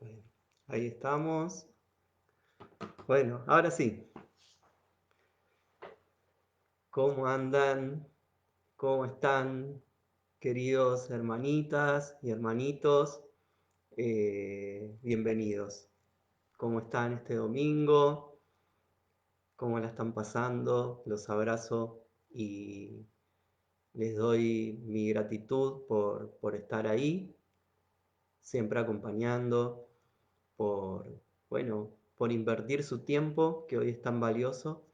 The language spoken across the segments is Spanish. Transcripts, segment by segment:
Bueno, ahí estamos. Bueno, ahora sí. ¿Cómo andan? ¿Cómo están, queridos hermanitas y hermanitos? Bienvenidos. ¿Cómo están este domingo? ¿Cómo la están pasando? Los abrazo y les doy mi gratitud por estar ahí, siempre acompañando, por, bueno, por invertir su tiempo, que hoy es tan valioso,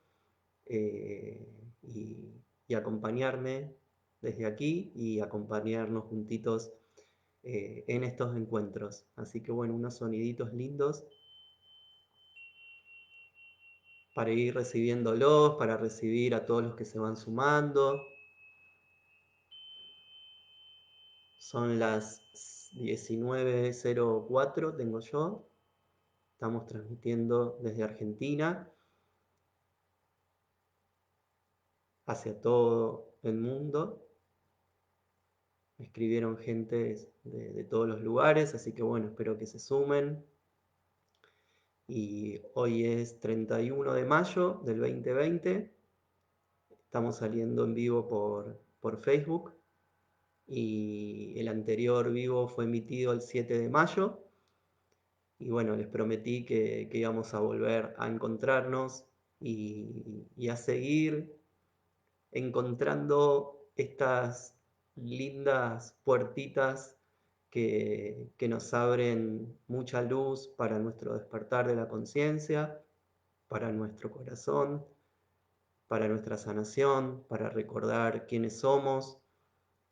eh, y, y acompañarme desde aquí y acompañarnos juntitos en estos encuentros. Así que bueno, unos soniditos lindos para ir recibiéndolos, para recibir a todos los que se van sumando. Son las 19:04, tengo yo. Estamos transmitiendo desde Argentina hacia todo el mundo. Me escribieron gente de todos los lugares, así que bueno, espero que se sumen. Y hoy es 31 de mayo del 2020. Estamos saliendo en vivo por Facebook y el anterior vivo fue emitido el 7 de mayo. Y bueno, les prometí que íbamos a volver a encontrarnos y a seguir encontrando estas lindas puertitas que nos abren mucha luz para nuestro despertar de la conciencia, para nuestro corazón, para nuestra sanación, para recordar quiénes somos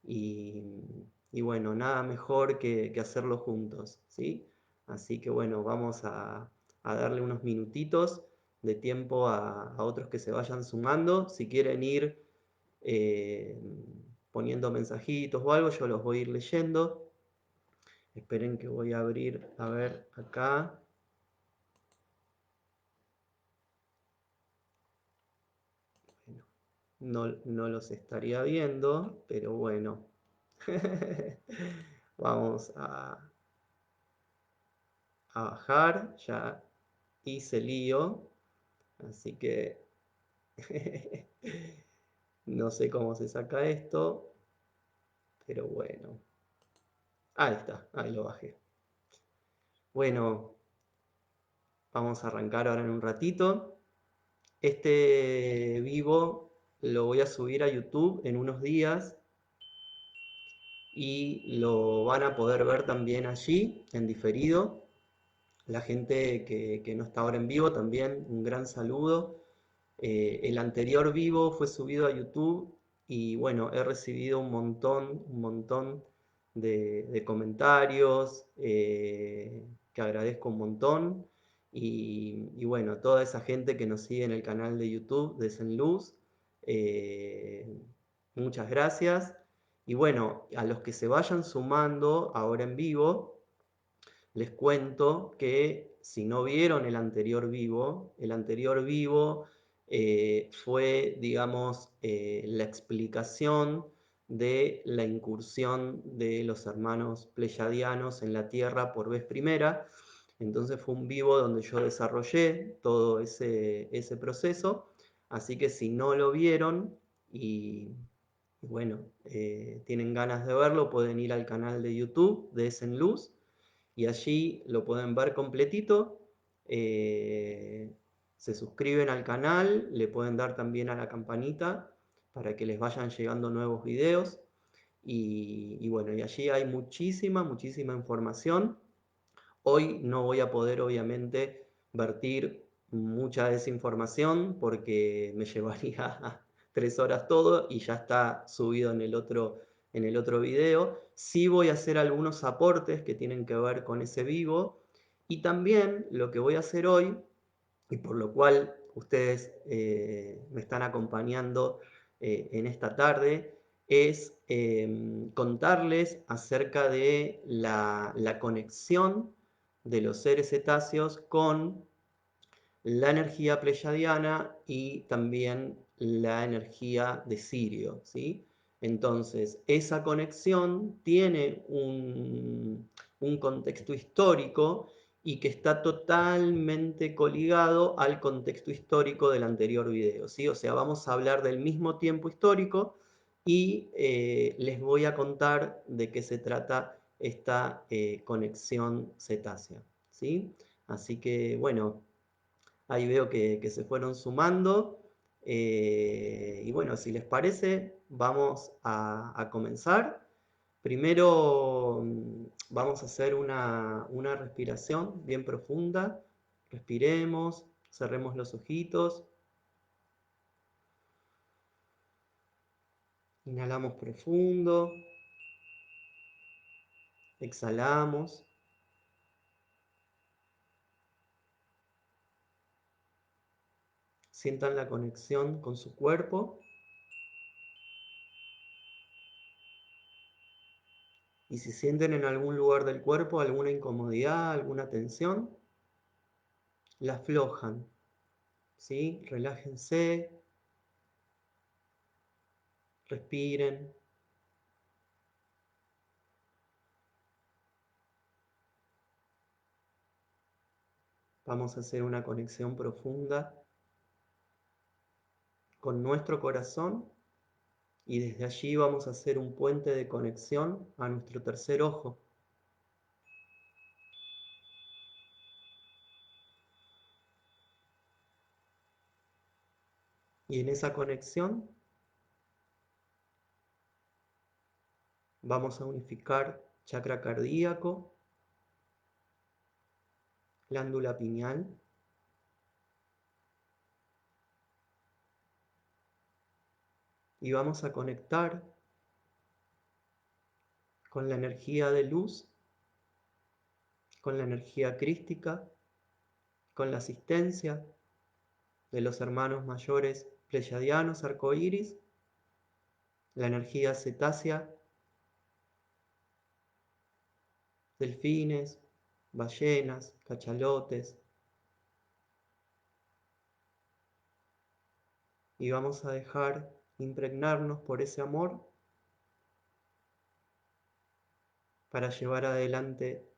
y bueno, nada mejor que hacerlo juntos, ¿sí? Así que bueno, vamos a darle unos minutitos de tiempo a otros que se vayan sumando. Si quieren ir eh, poniendo mensajitos o algo, yo los voy a ir leyendo. Esperen que voy a abrir, a ver acá. Bueno, no los estaría viendo, pero bueno. Vamos a bajar, ya hice lío, así que no sé cómo se saca esto, pero bueno. Ahí está, ahí lo bajé. Bueno, vamos a arrancar ahora en un ratito. Este vivo lo voy a subir a YouTube en unos días y lo van a poder ver también allí en diferido. La gente que no está ahora en vivo también, un gran saludo. El anterior vivo fue subido a YouTube y bueno, he recibido un montón de comentarios que agradezco un montón. Y bueno, toda esa gente que nos sigue en el canal de YouTube de Zenluz, eh, muchas gracias. Y bueno, a los que se vayan sumando ahora en vivo, les cuento que si no vieron el anterior vivo fue, digamos, la explicación de la incursión de los hermanos pleyadianos en la Tierra por vez primera. Entonces fue un vivo donde yo desarrollé todo ese proceso. Así que si no lo vieron y bueno, tienen ganas de verlo, pueden ir al canal de YouTube de Esenluz y allí lo pueden ver completito. eh, Se suscriben al canal, le pueden dar también a la campanita para que les vayan llegando nuevos videos. Y bueno, y allí hay muchísima información. Hoy no voy a poder obviamente vertir mucha de esa información porque me llevaría 3 horas todo y ya está subido en el otro video. Sí voy a hacer algunos aportes que tienen que ver con ese vivo y también lo que voy a hacer hoy y por lo cual ustedes me están acompañando en esta tarde, es contarles acerca de la conexión de los seres cetáceos con la energía pleyadiana y también la energía de Sirio, ¿sí? Entonces, esa conexión tiene un contexto histórico y que está totalmente coligado al contexto histórico del anterior video, ¿sí? O sea, vamos a hablar del mismo tiempo histórico y les voy a contar de qué se trata esta conexión cetácea, ¿sí? Así que, bueno, ahí veo que se fueron sumando. Y bueno, si les parece, vamos a comenzar. Primero vamos a hacer una respiración bien profunda. Respiremos, cerremos los ojitos, inhalamos profundo, exhalamos, sientan la conexión con su cuerpo y si sienten en algún lugar del cuerpo alguna incomodidad, alguna tensión, la aflojan, ¿sí? Relájense, respiren. Vamos a hacer una conexión profunda con nuestro corazón y desde allí vamos a hacer un puente de conexión a nuestro tercer ojo. Y en esa conexión vamos a unificar chakra cardíaco, glándula pineal, y vamos a conectar con la energía de luz, con la energía crística, con la asistencia de los hermanos mayores pleyadianos arcoíris, la energía cetácea, delfines, ballenas, cachalotes, y vamos a dejar impregnarnos por ese amor para llevar adelante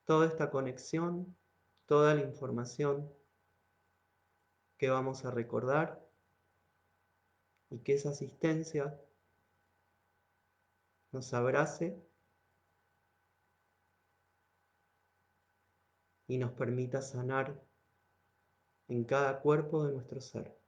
toda esta conexión, toda la información que vamos a recordar y que esa asistencia nos abrace y nos permita sanar en cada cuerpo de nuestro ser.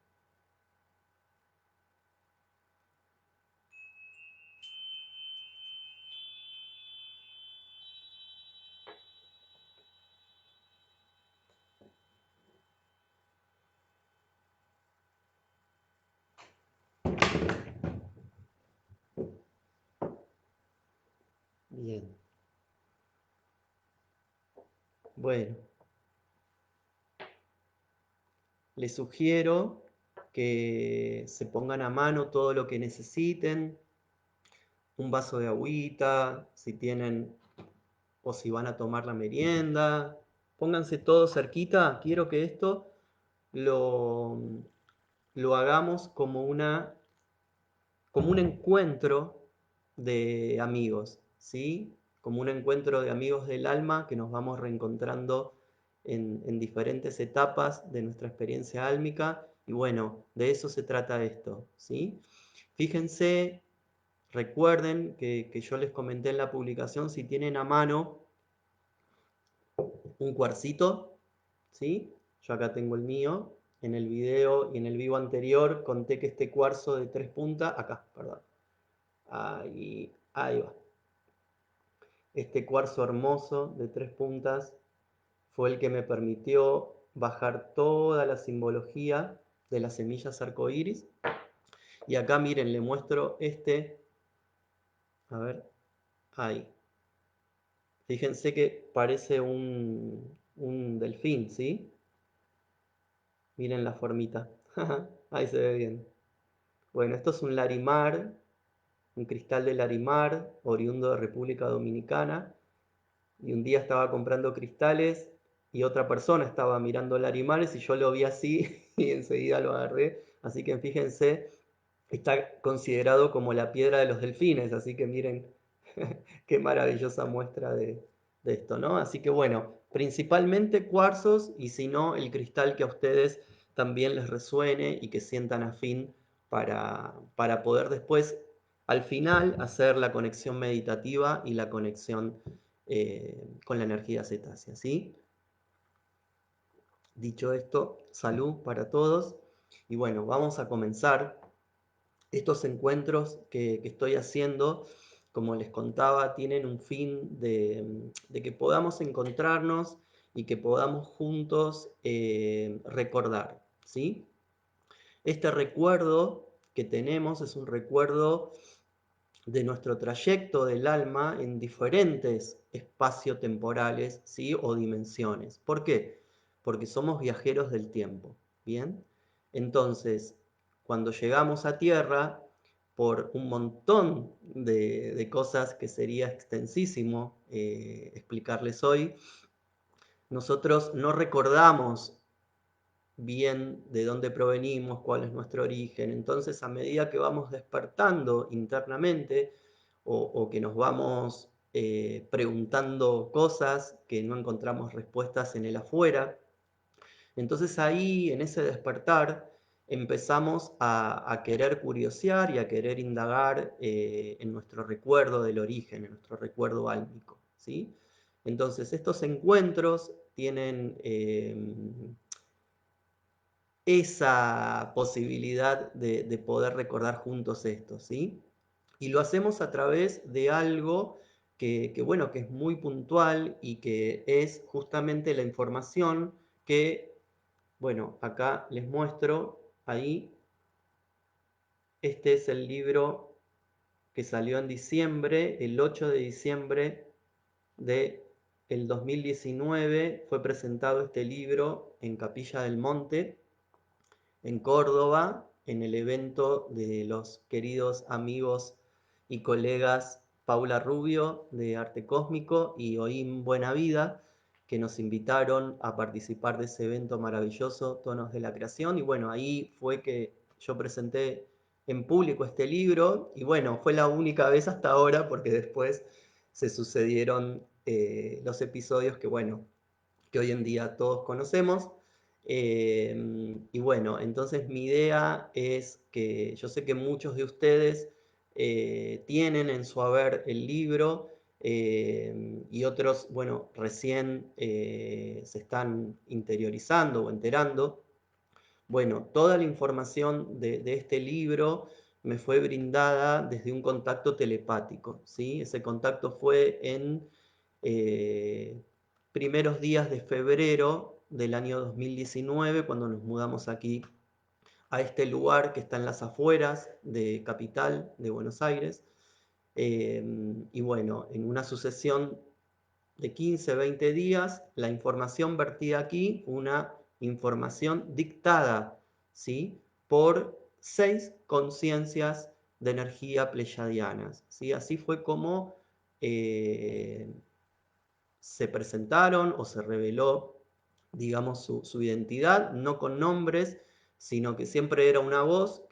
Bien, bueno, les sugiero que se pongan a mano todo lo que necesiten, un vaso de agüita, si tienen o si van a tomar la merienda, pónganse todos cerquita. Quiero que esto lo, lo hagamos como un encuentro de amigos, ¿sí? Como un encuentro de amigos del alma que nos vamos reencontrando en diferentes etapas de nuestra experiencia álmica. Y bueno, de eso se trata esto, ¿sí? Fíjense, recuerden que yo les comenté en la publicación, si tienen a mano un cuarcito, ¿sí? Yo acá tengo el mío. En el video y en el vivo anterior conté que este cuarzo de 3 puntas, acá, perdón, ahí va. Este cuarzo hermoso de 3 puntas fue el que me permitió bajar toda la simbología de las semillas arcoíris. Y acá miren, le muestro a ver, ahí. Fíjense que parece un delfín, ¿sí? Miren la formita. Ahí se ve bien. Bueno, esto es un larimar, un cristal de larimar, oriundo de República Dominicana. Y un día estaba comprando cristales y otra persona estaba mirando larimares y yo lo vi así y enseguida lo agarré. Así que fíjense, está considerado como la piedra de los delfines, así que miren Qué maravillosa muestra de esto, ¿no? Así que bueno, principalmente cuarzos y si no, el cristal que a ustedes también les resuene y que sientan afín para poder después, al final, hacer la conexión meditativa y la conexión con la energía cetácea, ¿sí? Dicho esto, salud para todos. Y bueno, vamos a comenzar estos encuentros que estoy haciendo. Como les contaba, tienen un fin de que podamos encontrarnos y que podamos juntos recordar, ¿sí? Este recuerdo que tenemos es un recuerdo de nuestro trayecto del alma en diferentes espacio-temporales, ¿sí? O dimensiones. ¿Por qué? Porque somos viajeros del tiempo, ¿bien? Entonces, cuando llegamos a Tierra, por un montón de cosas que sería extensísimo explicarles hoy, nosotros no recordamos bien de dónde provenimos, cuál es nuestro origen. Entonces, a medida que vamos despertando internamente o que nos vamos preguntando cosas que no encontramos respuestas en el afuera, entonces ahí, en ese despertar, empezamos a querer curiosear y a querer indagar en nuestro recuerdo del origen, en nuestro recuerdo álmico, ¿sí? Entonces, estos encuentros tienen esa posibilidad de poder recordar juntos esto, ¿sí? Y lo hacemos a través de algo bueno, que es muy puntual y que es justamente la información que, bueno, acá les muestro, ahí, este es el libro que salió en diciembre, el 8 de diciembre de el 2019, fue presentado este libro en Capilla del Monte, en Córdoba, en el evento de los queridos amigos y colegas Paula Rubio de Arte Cósmico y Oín Buena Vida, que nos invitaron a participar de ese evento maravilloso, Tonos de la Creación. Y bueno, ahí fue que yo presenté en público este libro y bueno, fue la única vez hasta ahora porque después se sucedieron los episodios que bueno, que hoy en día todos conocemos. Y bueno, entonces mi idea es que yo sé que muchos de ustedes tienen en su haber el libro y otros, bueno, recién se están interiorizando o enterando. Bueno, toda la información de este libro me fue brindada desde un contacto telepático, ¿sí? Ese contacto fue en eh, primeros días de febrero del año 2019, cuando nos mudamos aquí a este lugar que está en las afueras de Capital, de Buenos Aires. Y bueno, en una sucesión de 15, 20 días, la información vertida aquí, una información dictada, ¿sí? Por 6 conciencias de energía pleyadianas, ¿sí? Así fue como se presentaron o se reveló, digamos, su identidad, no con nombres, sino que siempre era una voz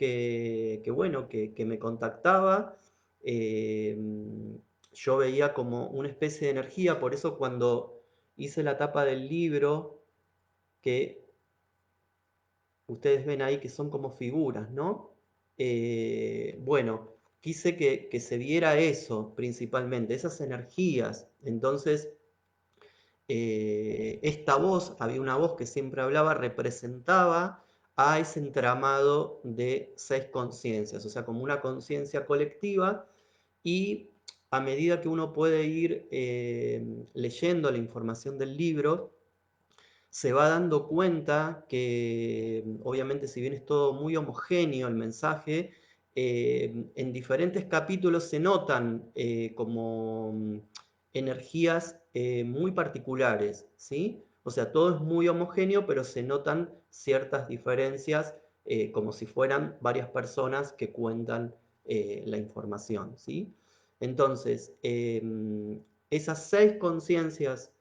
bueno, que me contactaba. eh, yo veía como una especie de energía, por eso cuando hice la tapa del libro, que ustedes ven ahí que son como figuras, ¿no? Bueno, quise que se viera eso principalmente, esas energías. Entonces, esta voz, había una voz que siempre hablaba, representaba a ese entramado de 6 conciencias, o sea, como una conciencia colectiva, y a medida que uno puede ir leyendo la información del libro, se va dando cuenta que, obviamente, si bien es todo muy homogéneo el mensaje, en diferentes capítulos se notan como energías muy particulares, ¿sí? O sea, todo es muy homogéneo, pero se notan ciertas diferencias como si fueran varias personas que cuentan la información, ¿sí? Entonces, esas 6 conciencias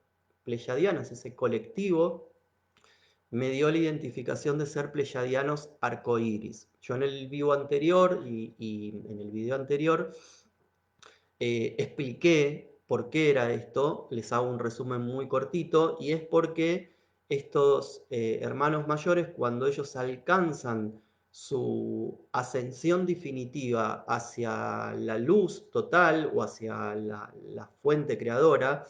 pleyadianas, ese colectivo, me dio la identificación de ser pleyadianos arcoíris. Yo en el vivo anterior y en el video anterior expliqué por qué era esto, les hago un resumen muy cortito, y es porque estos hermanos mayores, cuando ellos alcanzan su ascensión definitiva hacia la luz total o hacia la fuente creadora,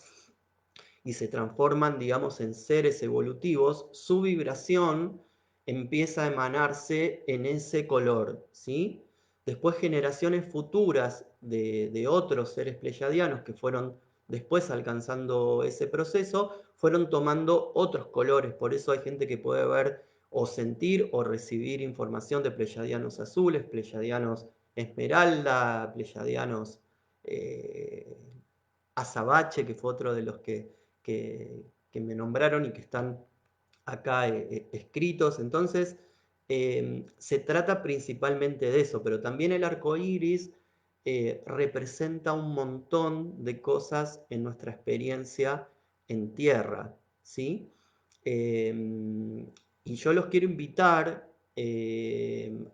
y se transforman, digamos, en seres evolutivos, su vibración empieza a emanarse en ese color, ¿sí? Después generaciones futuras de otros seres pleyadianos que fueron después alcanzando ese proceso, fueron tomando otros colores, por eso hay gente que puede ver o sentir o recibir información de pleyadianos azules, pleyadianos esmeralda, pleyadianos eh, azabache, que fue otro de los que me nombraron y que están acá escritos. Entonces, se trata principalmente de eso, pero también el arco iris representa un montón de cosas en nuestra experiencia en tierra, ¿sí? Y yo los quiero invitar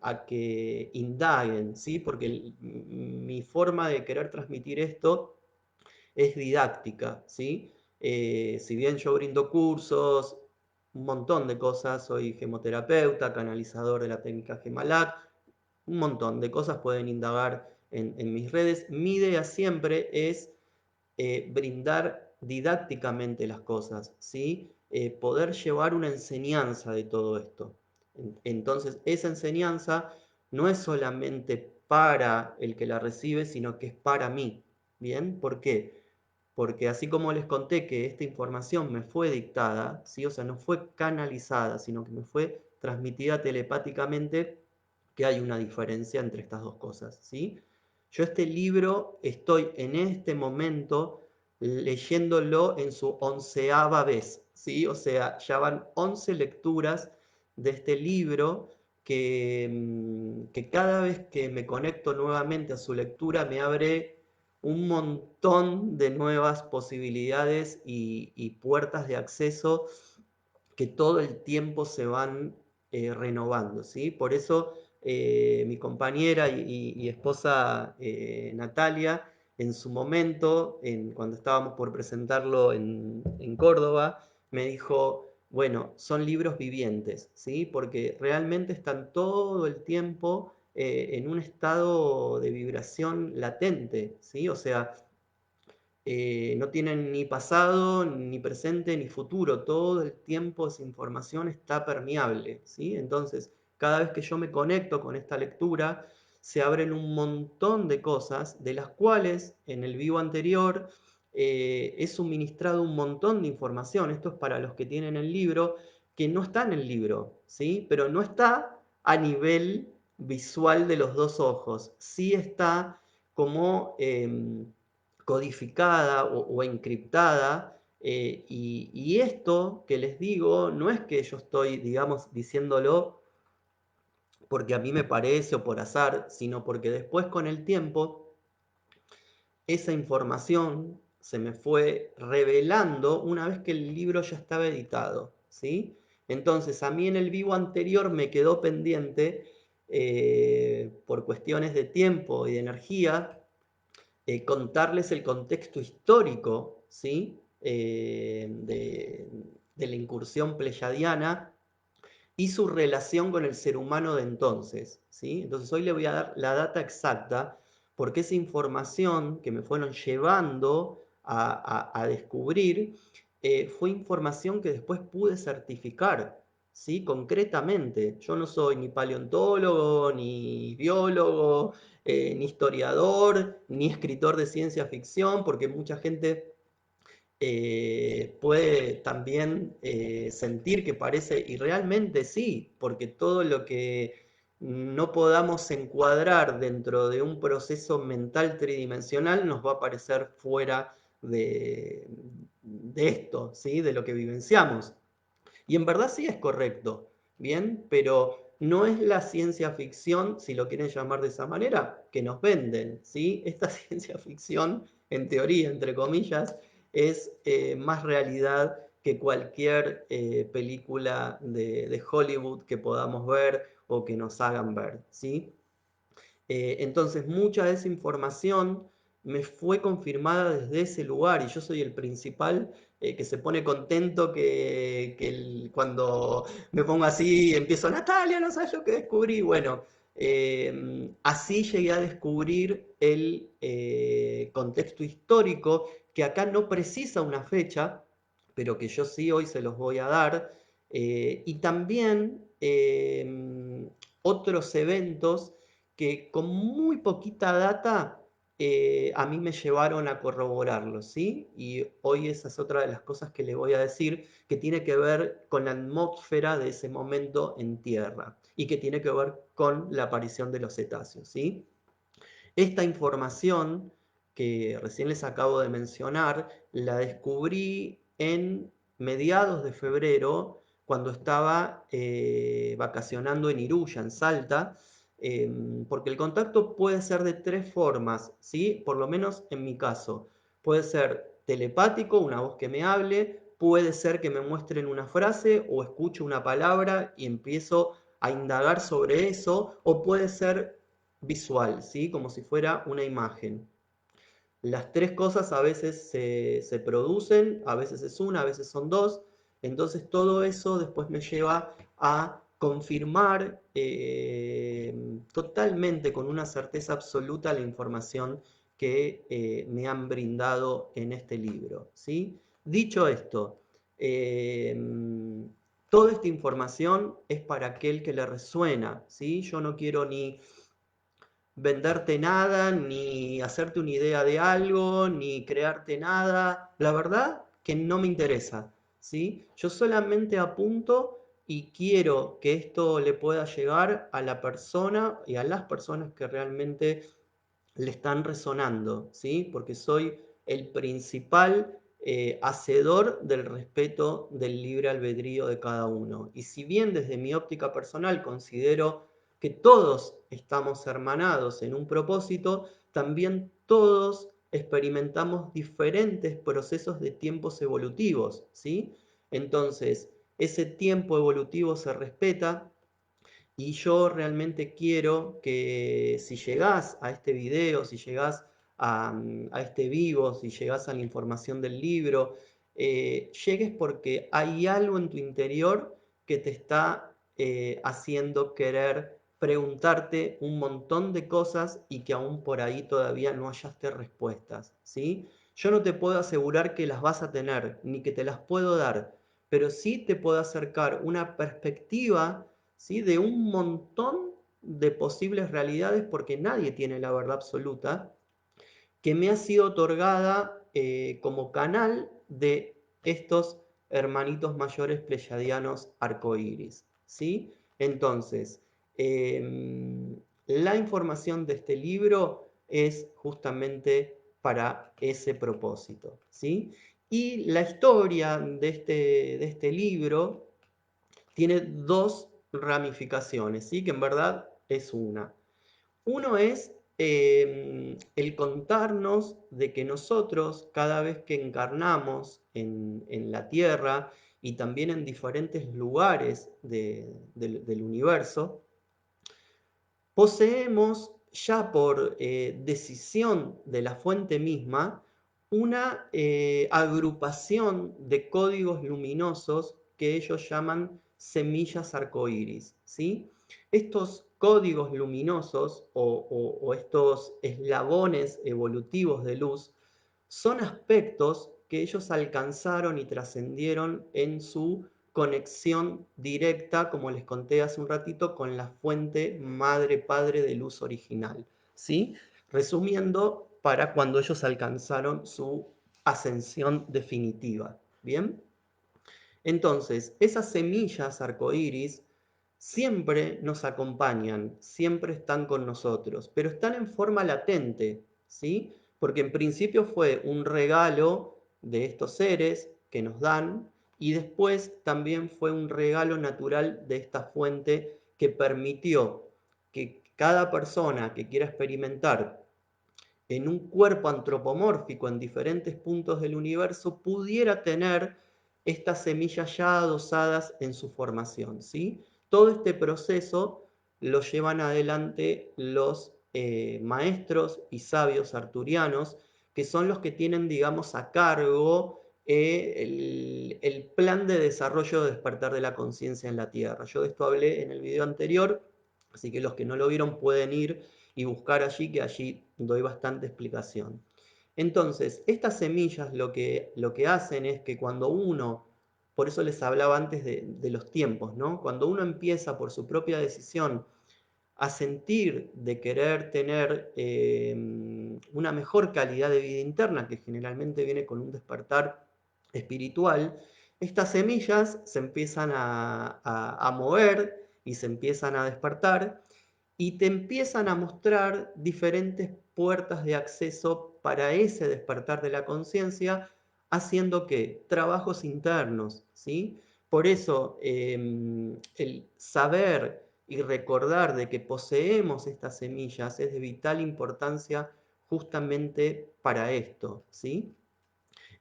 a que indaguen, ¿sí? Porque mi forma de querer transmitir esto es didáctica, ¿sí? Si bien yo brindo cursos, un montón de cosas, soy gemoterapeuta, canalizador de la técnica Gemalac, un montón de cosas pueden indagar en mis redes. Mi idea siempre es brindar didácticamente las cosas, ¿sí? Poder llevar una enseñanza de todo esto. Entonces, esa enseñanza no es solamente para el que la recibe, sino que es para mí. ¿Bien? ¿Por qué? Porque así como les conté que esta información me fue dictada, ¿sí? O sea, no fue canalizada, sino que me fue transmitida telepáticamente, que hay una diferencia entre estas dos cosas, ¿sí? Yo este libro estoy en este momento leyéndolo en su 11ª vez, ¿sí? O sea, ya van 11 lecturas de este libro que cada vez que me conecto nuevamente a su lectura me abre un montón de nuevas posibilidades y puertas de acceso que todo el tiempo se van renovando, ¿sí? Por eso mi compañera y esposa Natalia, en su momento, cuando estábamos por presentarlo en Córdoba, me dijo, bueno, son libros vivientes, ¿sí? Porque realmente están todo el tiempo en un estado de vibración latente, ¿sí? O sea, no tienen ni pasado, ni presente, ni futuro. Todo el tiempo esa información está permeable, ¿sí? Entonces, cada vez que yo me conecto con esta lectura, se abren un montón de cosas, de las cuales en el vivo anterior he suministrado un montón de información. Esto es para los que tienen el libro, que no está en el libro, ¿sí? Pero no está a nivel visual de los dos ojos. Sí está como codificada o encriptada. Y esto que les digo no es que yo estoy, digamos, diciéndolo porque a mí me parece o por azar, sino porque después con el tiempo esa información se me fue revelando una vez que el libro ya estaba editado, ¿sí? Entonces a mí en el vivo anterior me quedó pendiente por cuestiones de tiempo y de energía contarles el contexto histórico, ¿sí? De la incursión pleyadiana y su relación con el ser humano de entonces, ¿sí? Entonces hoy le voy a dar la data exacta porque esa información que me fueron llevando a descubrir fue información que después pude certificar, ¿sí? Concretamente. Yo no soy ni paleontólogo, ni biólogo, ni historiador, ni escritor de ciencia ficción, porque mucha gente puede también sentir que parece, y realmente sí, porque todo lo que no podamos encuadrar dentro de un proceso mental tridimensional nos va a parecer fuera de esto, ¿sí? De lo que vivenciamos. Y en verdad sí es correcto, ¿bien? Pero no es la ciencia ficción, si lo quieren llamar de esa manera, que nos venden, ¿sí? Esta ciencia ficción, en teoría, entre comillas, es más realidad que cualquier película de Hollywood que podamos ver o que nos hagan ver, ¿sí? Entonces, mucha de esa información me fue confirmada desde ese lugar y yo soy el principal que se pone contento cuando me pongo así y empiezo, Natalia, no sabes lo que descubrí. Bueno, así llegué a descubrir el contexto histórico, que acá no precisa una fecha, pero que yo sí hoy se los voy a dar. Y también otros eventos que con muy poquita data a mí me llevaron a corroborarlo, ¿sí? Y hoy esa es otra de las cosas que le voy a decir, que tiene que ver con la atmósfera de ese momento en Tierra y que tiene que ver con la aparición de los cetáceos, ¿sí? Esta información que recién les acabo de mencionar, la descubrí en mediados de febrero, cuando estaba vacacionando en Iruya, en Salta, porque el contacto puede ser de tres formas, ¿sí? Por lo menos en mi caso. Puede ser telepático, una voz que me hable, puede ser que me muestren una frase o escucho una palabra y empiezo a indagar sobre eso, o puede ser visual, ¿sí? Como si fuera una imagen. Las tres cosas a veces se producen, a veces es una, a veces son dos. Entonces todo eso después me lleva a confirmar totalmente, con una certeza absoluta, la información que me han brindado en este libro, ¿sí? Dicho esto, eh, toda esta información es para aquel que le resuena, ¿sí? Yo no quiero ni venderte nada, ni hacerte una idea de algo, ni crearte nada. La verdad que no me interesa, ¿sí? Yo solamente apunto y quiero que esto le pueda llegar a la persona y a las personas que realmente le están resonando, ¿sí? Porque soy el principal hacedor del respeto del libre albedrío de cada uno. Y si bien desde mi óptica personal considero que todos estamos hermanados en un propósito, también todos experimentamos diferentes procesos de tiempos evolutivos, ¿sí? Entonces, ese tiempo evolutivo se respeta, y yo realmente quiero que si llegás a este video, si llegás a este vivo, si llegás a la información del libro, llegues porque hay algo en tu interior que te está haciendo querer preguntarte un montón de cosas y que aún por ahí todavía no hallaste respuestas, ¿sí? Yo no te puedo asegurar que las vas a tener, ni que te las puedo dar, pero sí te puedo acercar una perspectiva, ¿sí? De un montón de posibles realidades, porque nadie tiene la verdad absoluta, que me ha sido otorgada como canal de estos hermanitos mayores pleyadianos arcoíris, ¿sí? Entonces, la información de este libro es justamente para ese propósito, ¿sí? Y la historia de este libro tiene dos ramificaciones, ¿sí? Que en verdad es una. Uno es el contarnos de que nosotros, cada vez que encarnamos en la Tierra y también en diferentes lugares del universo, poseemos ya por decisión de la fuente misma una agrupación de códigos luminosos que ellos llaman semillas arcoíris, ¿sí? Estos códigos luminosos o estos eslabones evolutivos de luz son aspectos que ellos alcanzaron y trascendieron en su conexión directa, como les conté hace un ratito, con la fuente madre-padre de luz original, ¿sí? Resumiendo, para cuando ellos alcanzaron su ascensión definitiva, ¿bien? Entonces, esas semillas arcoíris siempre nos acompañan, siempre están con nosotros, pero están en forma latente, ¿sí? Porque en principio fue un regalo de estos seres que nos dan, y después también fue un regalo natural de esta fuente que permitió que cada persona que quiera experimentar en un cuerpo antropomórfico en diferentes puntos del universo pudiera tener estas semillas ya adosadas en su formación, ¿sí? Todo este proceso lo llevan adelante los maestros y sabios arturianos, que son los que tienen, digamos, a cargo el plan de desarrollo de despertar de la conciencia en la Tierra. Yo de esto hablé en el video anterior, así que los que no lo vieron pueden ir y buscar allí, que allí doy bastante explicación. Entonces, estas semillas lo que hacen es que cuando uno, por eso les hablaba antes de los tiempos, ¿no? Cuando uno empieza por su propia decisión a sentir de querer tener una mejor calidad de vida interna, que generalmente viene con un despertar espiritual, estas semillas se empiezan a mover y se empiezan a despertar y te empiezan a mostrar diferentes puertas de acceso para ese despertar de la conciencia, haciendo que trabajos internos, ¿sí? Por eso el saber y recordar de que poseemos estas semillas es de vital importancia justamente para esto, ¿sí?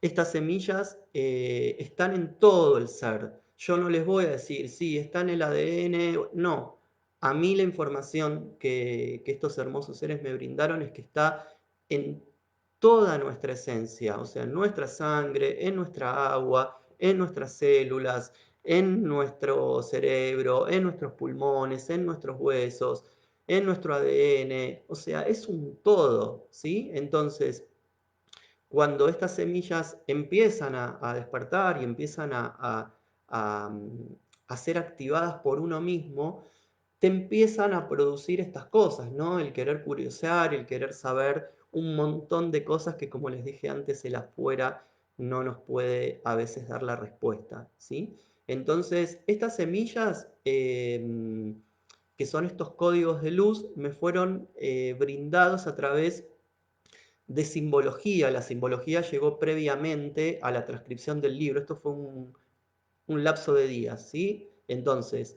Estas semillas están en todo el ser. Yo no les voy a decir, sí, está en el ADN, no. A mí la información que estos hermosos seres me brindaron es que está en toda nuestra esencia, o sea, en nuestra sangre, en nuestra agua, en nuestras células, en nuestro cerebro, en nuestros pulmones, en nuestros huesos, en nuestro ADN, o sea, es un todo, ¿sí? Entonces, cuando estas semillas empiezan a despertar y empiezan a ser activadas por uno mismo, te empiezan a producir estas cosas, ¿no? El querer curiosear, el querer saber un montón de cosas que, como les dije antes, el afuera no nos puede a veces dar la respuesta, ¿sí? Entonces, estas semillas, que son estos códigos de luz, me fueron brindados a través de simbología. La simbología llegó previamente a la transcripción del libro. Esto fue un lapso de días, ¿sí? Entonces,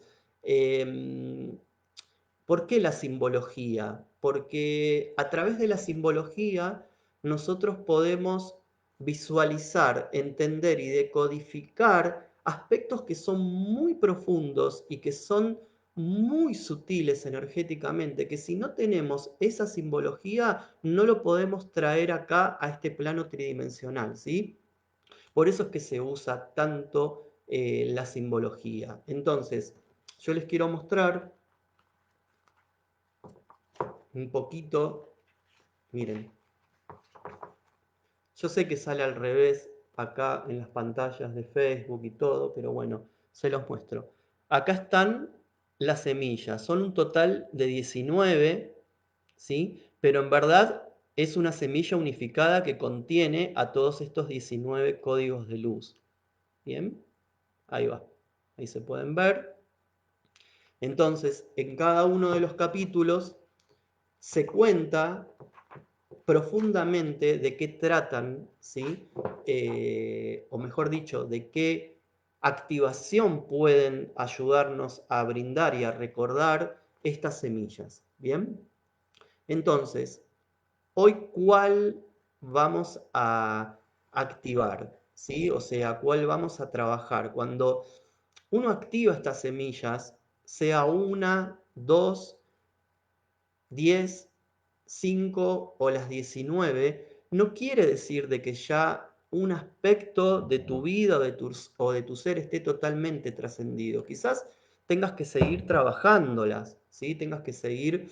¿por qué la simbología? Porque a través de la simbología nosotros podemos visualizar, entender y decodificar aspectos que son muy profundos y que son muy sutiles energéticamente, que si no tenemos esa simbología no lo podemos traer acá a este plano tridimensional, ¿sí? Por eso es que se usa tanto la simbología. Entonces, yo les quiero mostrar un poquito, miren, yo sé que sale al revés acá en las pantallas de Facebook y todo, pero bueno, se los muestro. Acá están las semillas, son un total de 19, ¿sí? Pero en verdad es una semilla unificada que contiene a todos estos 19 códigos de luz. ¿Bien? Ahí va. Ahí se pueden ver. Entonces, en cada uno de los capítulos se cuenta profundamente de qué tratan, ¿sí? O mejor dicho, de qué activación pueden ayudarnos a brindar y a recordar estas semillas. ¿Bien? Entonces, hoy, ¿cuál vamos a activar? ¿Sí? O sea, ¿cuál vamos a trabajar? Cuando uno activa estas semillas, sea una, dos, 10, 5 o las 19, no quiere decir de que ya un aspecto de tu vida o de tu ser esté totalmente trascendido. Quizás tengas que seguir trabajándolas, ¿sí? Tengas que seguir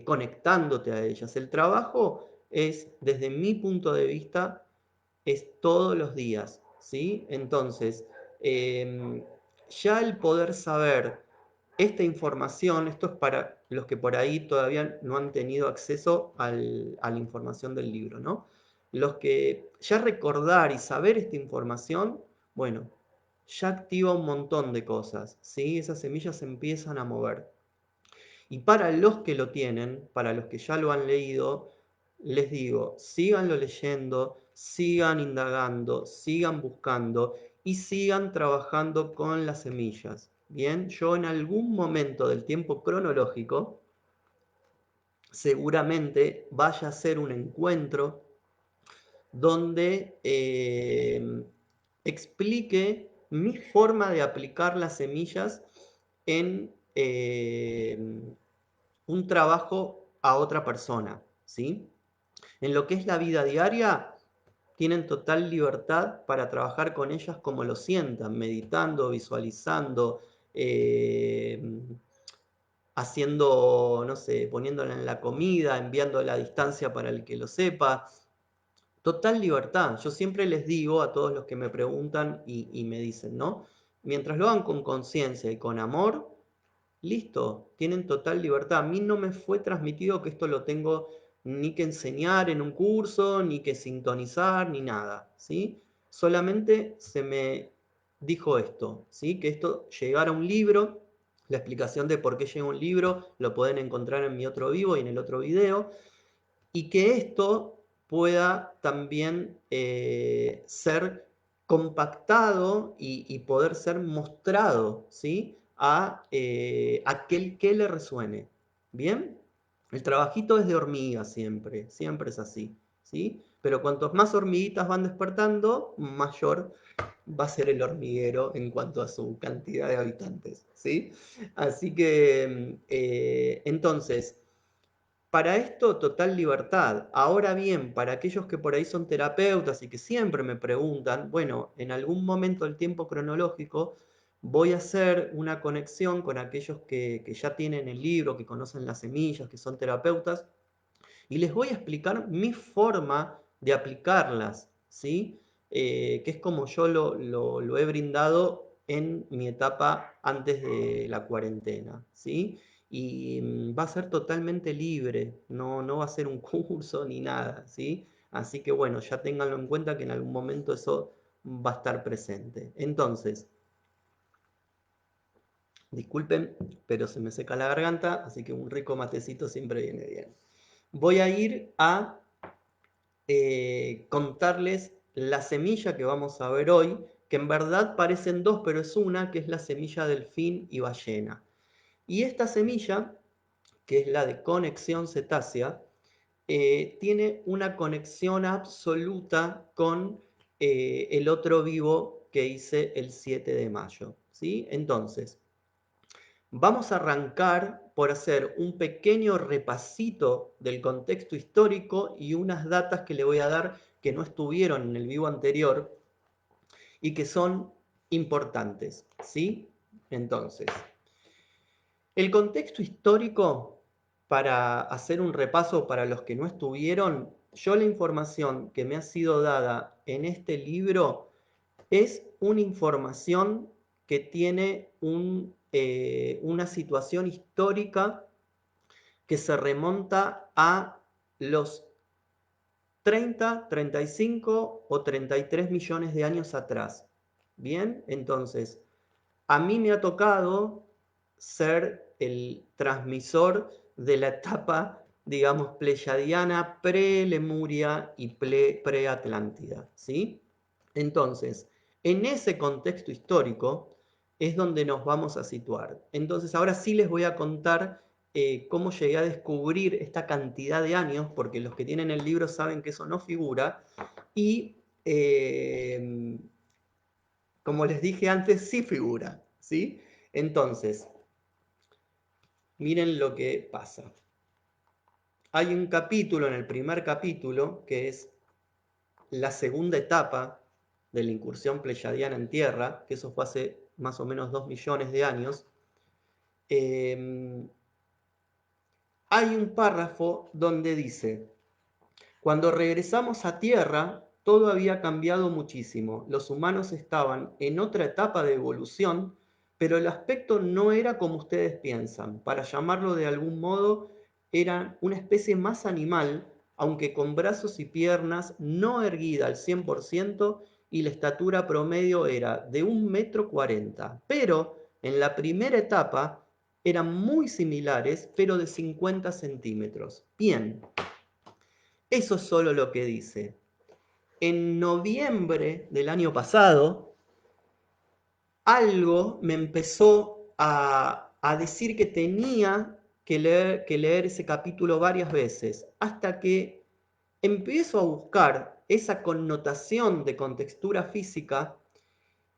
conectándote a ellas. El trabajo es, desde mi punto de vista, es todos los días, ¿sí? Entonces, ya el poder saber esta información, esto es para los que por ahí todavía no han tenido acceso a la información del libro, ¿no? Los que ya recordar y saber esta información, bueno, ya activa un montón de cosas, ¿sí? Esas semillas se empiezan a mover. Y para los que lo tienen, para los que ya lo han leído, les digo, síganlo leyendo, sigan indagando, sigan buscando y sigan trabajando con las semillas. Bien, yo en algún momento del tiempo cronológico, seguramente vaya a ser un encuentro donde explique mi forma de aplicar las semillas en un trabajo a otra persona, ¿sí? En lo que es la vida diaria, tienen total libertad para trabajar con ellas como lo sientan, meditando, visualizando, eh, haciendo, no sé, poniéndola en la comida, enviándola a distancia para el que lo sepa. Total libertad. Yo siempre les digo a todos los que me preguntan y me dicen, ¿no? Mientras lo hagan con conciencia y con amor, listo, tienen total libertad. A mí no me fue transmitido que esto lo tengo ni que enseñar en un curso, ni que sintonizar, ni nada, ¿sí? Solamente se me dijo esto, ¿sí? Que esto llegara a un libro, la explicación de por qué llega un libro lo pueden encontrar en mi otro vivo y en el otro video, y que esto pueda también ser compactado y poder ser mostrado, ¿sí? A aquel que le resuene. ¿Bien? El trabajito es de hormiga siempre, siempre es así, ¿sí? Pero cuantos más hormiguitas van despertando, mayor va a ser el hormiguero en cuanto a su cantidad de habitantes, ¿sí? Así que, entonces, para esto, total libertad. Ahora bien, para aquellos que por ahí son terapeutas y que siempre me preguntan, bueno, en algún momento del tiempo cronológico voy a hacer una conexión con aquellos que ya tienen el libro, que conocen las semillas, que son terapeutas, y les voy a explicar mi forma de aplicarlas, ¿sí? Que es como yo lo he brindado en mi etapa antes de la cuarentena, ¿sí? Y va a ser totalmente libre, no va a ser un curso ni nada, ¿sí? Así que bueno, ya ténganlo en cuenta que en algún momento eso va a estar presente. Entonces, disculpen, pero se me seca la garganta, así que un rico matecito siempre viene bien. Voy a ir a contarles la semilla que vamos a ver hoy, que en verdad parecen dos, pero es una, que es la semilla delfín y ballena. Y esta semilla, que es la de conexión cetácea, tiene una conexión absoluta con el otro vivo que hice el 7 de mayo. ¿Sí? Entonces, vamos a arrancar por hacer un pequeño repasito del contexto histórico y unas datas que le voy a dar que no estuvieron en el vivo anterior y que son importantes, ¿sí? Entonces, el contexto histórico, para hacer un repaso para los que no estuvieron, yo la información que me ha sido dada en este libro es una información que tiene una situación histórica que se remonta a los 30, 35 o 33 millones de años atrás. Bien, entonces, a mí me ha tocado ser el transmisor de la etapa, digamos, pleyadiana, pre-Lemuria y pre-Atlántida, ¿sí? Entonces, en ese contexto histórico es donde nos vamos a situar. Entonces, ahora sí les voy a contar cómo llegué a descubrir esta cantidad de años, porque los que tienen el libro saben que eso no figura, y como les dije antes, sí figura, ¿sí? Entonces, miren lo que pasa. Hay un capítulo, en el primer capítulo, que es la segunda etapa de la incursión pleyadiana en Tierra, que eso fue hace más o menos 2 millones de años. Hay un párrafo donde dice: cuando regresamos a Tierra, todo había cambiado muchísimo. Los humanos estaban en otra etapa de evolución, pero el aspecto no era como ustedes piensan. Para llamarlo de algún modo, era una especie más animal, aunque con brazos y piernas no erguida al 100%, y la estatura promedio era de 1,40 m. Pero en la primera etapa eran muy similares, pero de 50 centímetros. Bien. Eso es solo lo que dice. En noviembre del año pasado, algo me empezó a decir que tenía que leer ese capítulo varias veces, hasta que empiezo a buscar esa connotación de contextura física.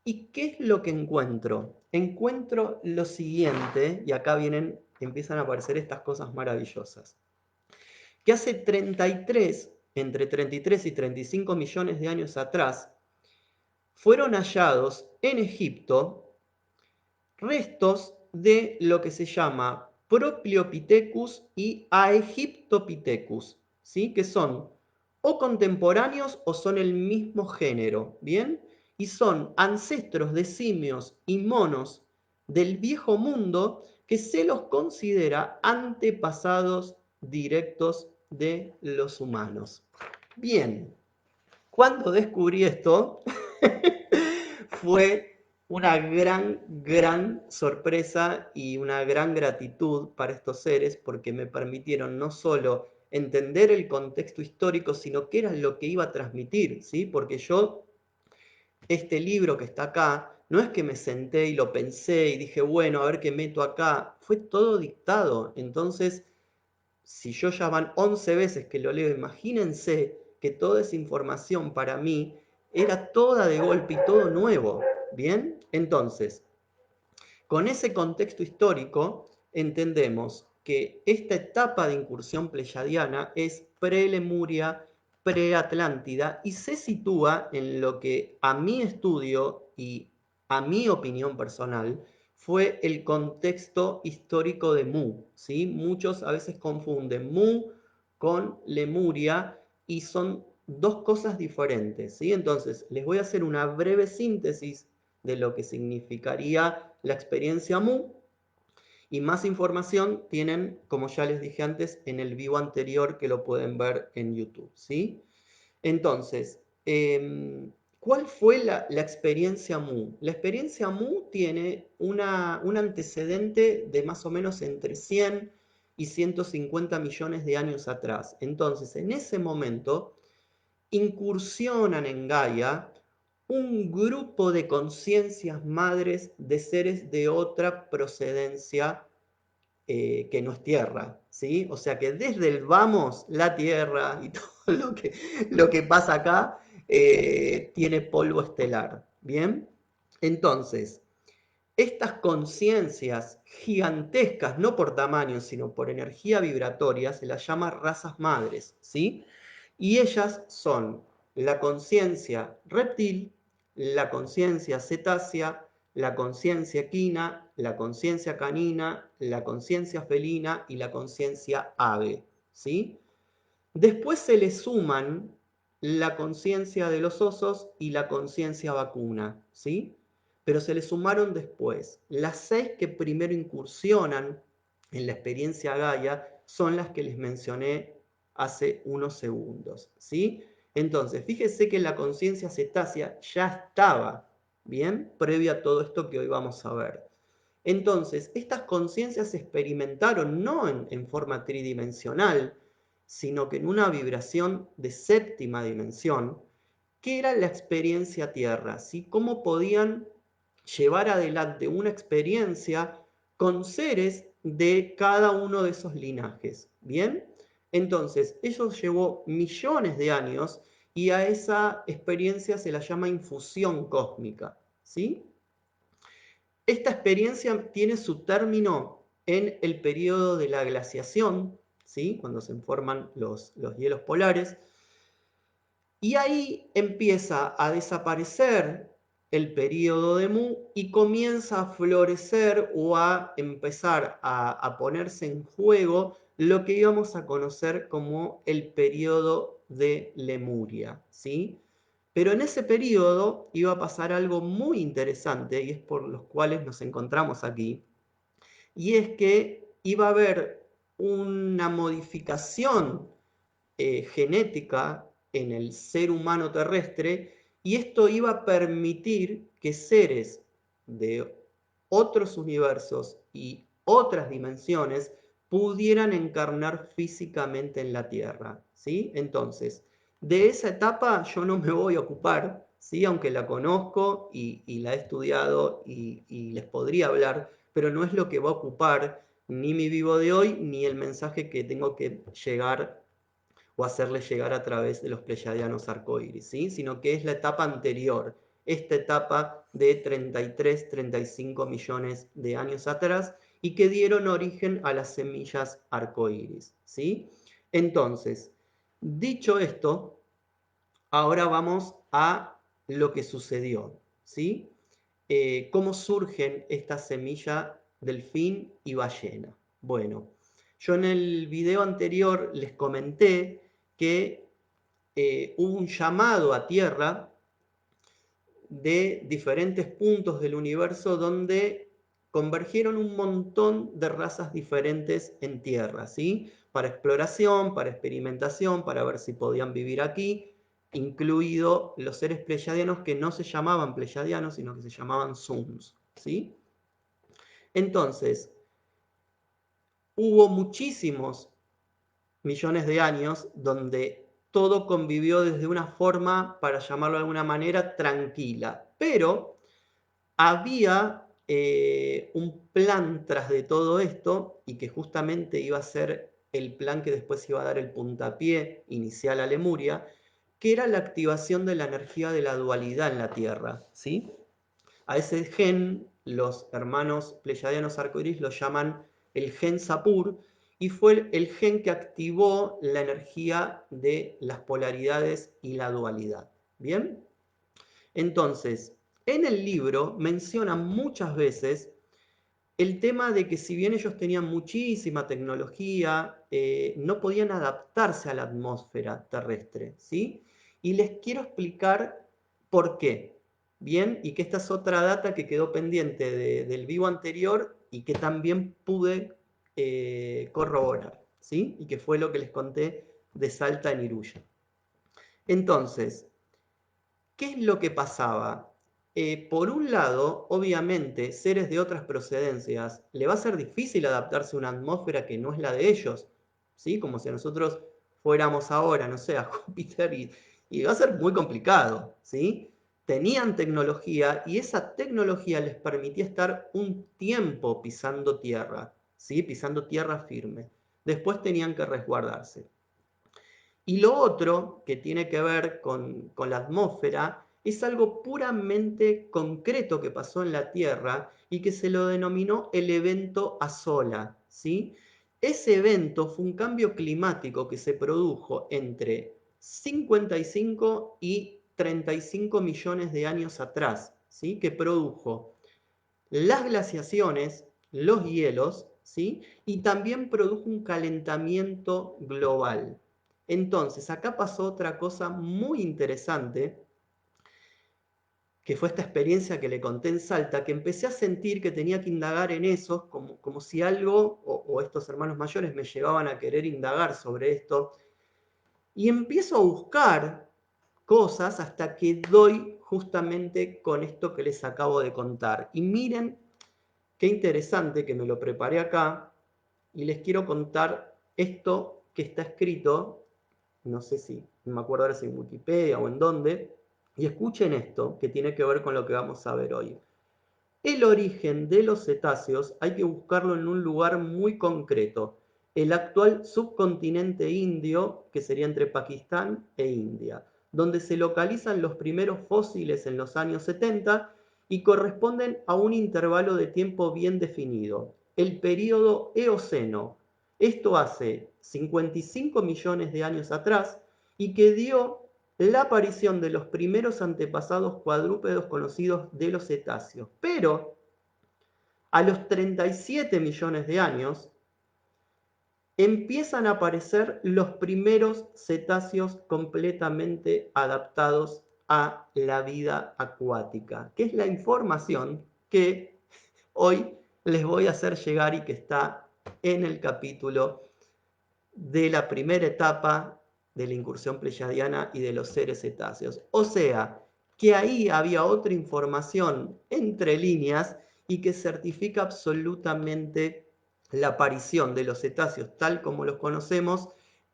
¿Y qué es lo que encuentro? Encuentro lo siguiente, y acá empiezan a aparecer estas cosas maravillosas. que hace 33, entre 33 y 35 millones de años atrás, fueron hallados en Egipto restos de lo que se llama Propliopithecus y Aegyptopithecus, ¿sí? Que son o contemporáneos o son el mismo género, ¿bien? Y son ancestros de simios y monos del viejo mundo que se los considera antepasados directos de los humanos. Bien, cuando descubrí esto, fue una gran sorpresa y una gran gratitud para estos seres porque me permitieron no solo entender el contexto histórico, sino qué era lo que iba a transmitir, ¿sí? Porque yo, este libro que está acá, no es que me senté y lo pensé y dije, bueno, a ver qué meto acá, fue todo dictado. Entonces, si yo ya van 11 veces que lo leo, imagínense que toda esa información para mí era toda de golpe y todo nuevo. ¿Bien? Entonces, con ese contexto histórico, entendemos que esta etapa de incursión pleyadiana es pre-Lemuria, pre-Atlántida y se sitúa en lo que a mi estudio y a mi opinión personal fue el contexto histórico de Mu, ¿sí? Muchos a veces confunden Mu con Lemuria y son dos cosas diferentes, ¿sí? Entonces, les voy a hacer una breve síntesis de lo que significaría la experiencia Mu. Y más información tienen, como ya les dije antes, en el vivo anterior que lo pueden ver en YouTube, ¿sí? Entonces, ¿cuál fue la experiencia Mu? La experiencia Mu tiene un antecedente de más o menos entre 100 y 150 millones de años atrás. Entonces, en ese momento, incursionan en Gaia un grupo de conciencias madres de seres de otra procedencia que no es Tierra, ¿sí? O sea que desde el vamos, la Tierra y todo lo que pasa acá tiene polvo estelar, ¿bien? Entonces, estas conciencias gigantescas, no por tamaño, sino por energía vibratoria, se las llama razas madres, ¿sí? Y ellas son la conciencia reptil, la conciencia cetácea, la conciencia equina, la conciencia canina, la conciencia felina y la conciencia ave, ¿sí? Después se le suman la conciencia de los osos y la conciencia vacuna, ¿sí? Pero se le sumaron después. Las 6 que primero incursionan en la experiencia Gaia son las que les mencioné hace unos segundos, ¿sí? Entonces, fíjese que la conciencia cetácea ya estaba, ¿bien? Previa a todo esto que hoy vamos a ver. Entonces, estas conciencias se experimentaron no en forma tridimensional, sino que en una vibración de séptima dimensión, que era la experiencia Tierra, ¿sí? Cómo podían llevar adelante una experiencia con seres de cada uno de esos linajes, ¿bien? Entonces, eso llevó millones de años y a esa experiencia se la llama infusión cósmica, ¿sí? Esta experiencia tiene su término en el periodo de la glaciación, ¿sí? Cuando se forman los hielos polares, y ahí empieza a desaparecer el periodo de Mu y comienza a florecer o a empezar a ponerse en juego lo que íbamos a conocer como el periodo de Lemuria, ¿sí? Pero en ese periodo iba a pasar algo muy interesante y es por los cuales nos encontramos aquí, y es que iba a haber una modificación genética en el ser humano terrestre y esto iba a permitir que seres de otros universos y otras dimensiones pudieran encarnar físicamente en la Tierra, ¿sí? Entonces, de esa etapa yo no me voy a ocupar, ¿sí? Aunque la conozco y la he estudiado y les podría hablar, pero no es lo que va a ocupar ni mi vivo de hoy, ni el mensaje que tengo que llegar o hacerle llegar a través de los pleyadianos arcoíris, ¿sí? Sino que es la etapa anterior, esta etapa de 33, 35 millones de años atrás y que dieron origen a las semillas arcoíris, ¿sí? Entonces, dicho esto, ahora vamos a lo que sucedió, ¿sí? ¿Cómo surgen esta semilla delfín y ballena? Bueno, yo en el video anterior les comenté que hubo un llamado a Tierra de diferentes puntos del universo donde convergieron un montón de razas diferentes en Tierra, ¿sí? Para exploración, para experimentación, para ver si podían vivir aquí, incluido los seres pleyadianos que no se llamaban pleyadianos, sino que se llamaban Zuns, ¿sí? Entonces, hubo muchísimos millones de años donde todo convivió desde una forma, para llamarlo de alguna manera, tranquila. Pero había un plan tras de todo esto, y que justamente iba a ser el plan que después iba a dar el puntapié inicial a Lemuria, que era la activación de la energía de la dualidad en la Tierra, ¿sí? A ese gen, los hermanos pleyadianos arcoiris lo llaman el gen Sapur, y fue el gen que activó la energía de las polaridades y la dualidad. ¿Bien? Entonces, en el libro mencionan muchas veces el tema de que si bien ellos tenían muchísima tecnología, no podían adaptarse a la atmósfera terrestre, ¿sí? Y les quiero explicar por qué. Bien, y que esta es otra data que quedó pendiente del vivo anterior y que también pude corroborar, ¿sí? Y que fue lo que les conté de Salta en Iruya. Entonces, ¿qué es lo que pasaba? Por un lado, obviamente, seres de otras procedencias, le va a ser difícil adaptarse a una atmósfera que no es la de ellos, ¿sí? Como si nosotros fuéramos ahora, no sé, a Júpiter y va a ser muy complicado, ¿sí? Tenían tecnología y esa tecnología les permitía estar un tiempo pisando tierra, ¿sí? Pisando tierra firme. Después tenían que resguardarse. Y lo otro que tiene que ver con la atmósfera es algo puramente concreto que pasó en la Tierra y que se lo denominó el evento Azola, ¿sí? Ese evento fue un cambio climático que se produjo entre 55 y 35 millones de años atrás, ¿sí? Que produjo las glaciaciones, los hielos, ¿sí? Y también produjo un calentamiento global. Entonces, acá pasó otra cosa muy interesante, que fue esta experiencia que le conté en Salta, que empecé a sentir que tenía que indagar en eso, como si algo, o estos hermanos mayores me llevaban a querer indagar sobre esto, y empiezo a buscar cosas hasta que doy justamente con esto que les acabo de contar. Y miren qué interesante que me lo preparé acá y les quiero contar esto que está escrito, no sé si, no me acuerdo ahora si en Wikipedia o en dónde, y escuchen esto que tiene que ver con lo que vamos a ver hoy. El origen de los cetáceos hay que buscarlo en un lugar muy concreto, el actual subcontinente indio, que sería entre Pakistán e India, donde se localizan los primeros fósiles en los años 70 y corresponden a un intervalo de tiempo bien definido, el período Eoceno. Esto hace 55 millones de años atrás y que dio la aparición de los primeros antepasados cuadrúpedos conocidos de los cetáceos. Pero a los 37 millones de años empiezan a aparecer los primeros cetáceos completamente adaptados a la vida acuática, que es la información que hoy les voy a hacer llegar y que está en el capítulo de la primera etapa de la incursión pleyadiana y de los seres cetáceos. O sea, que ahí había otra información entre líneas y que certifica absolutamente la aparición de los cetáceos tal como los conocemos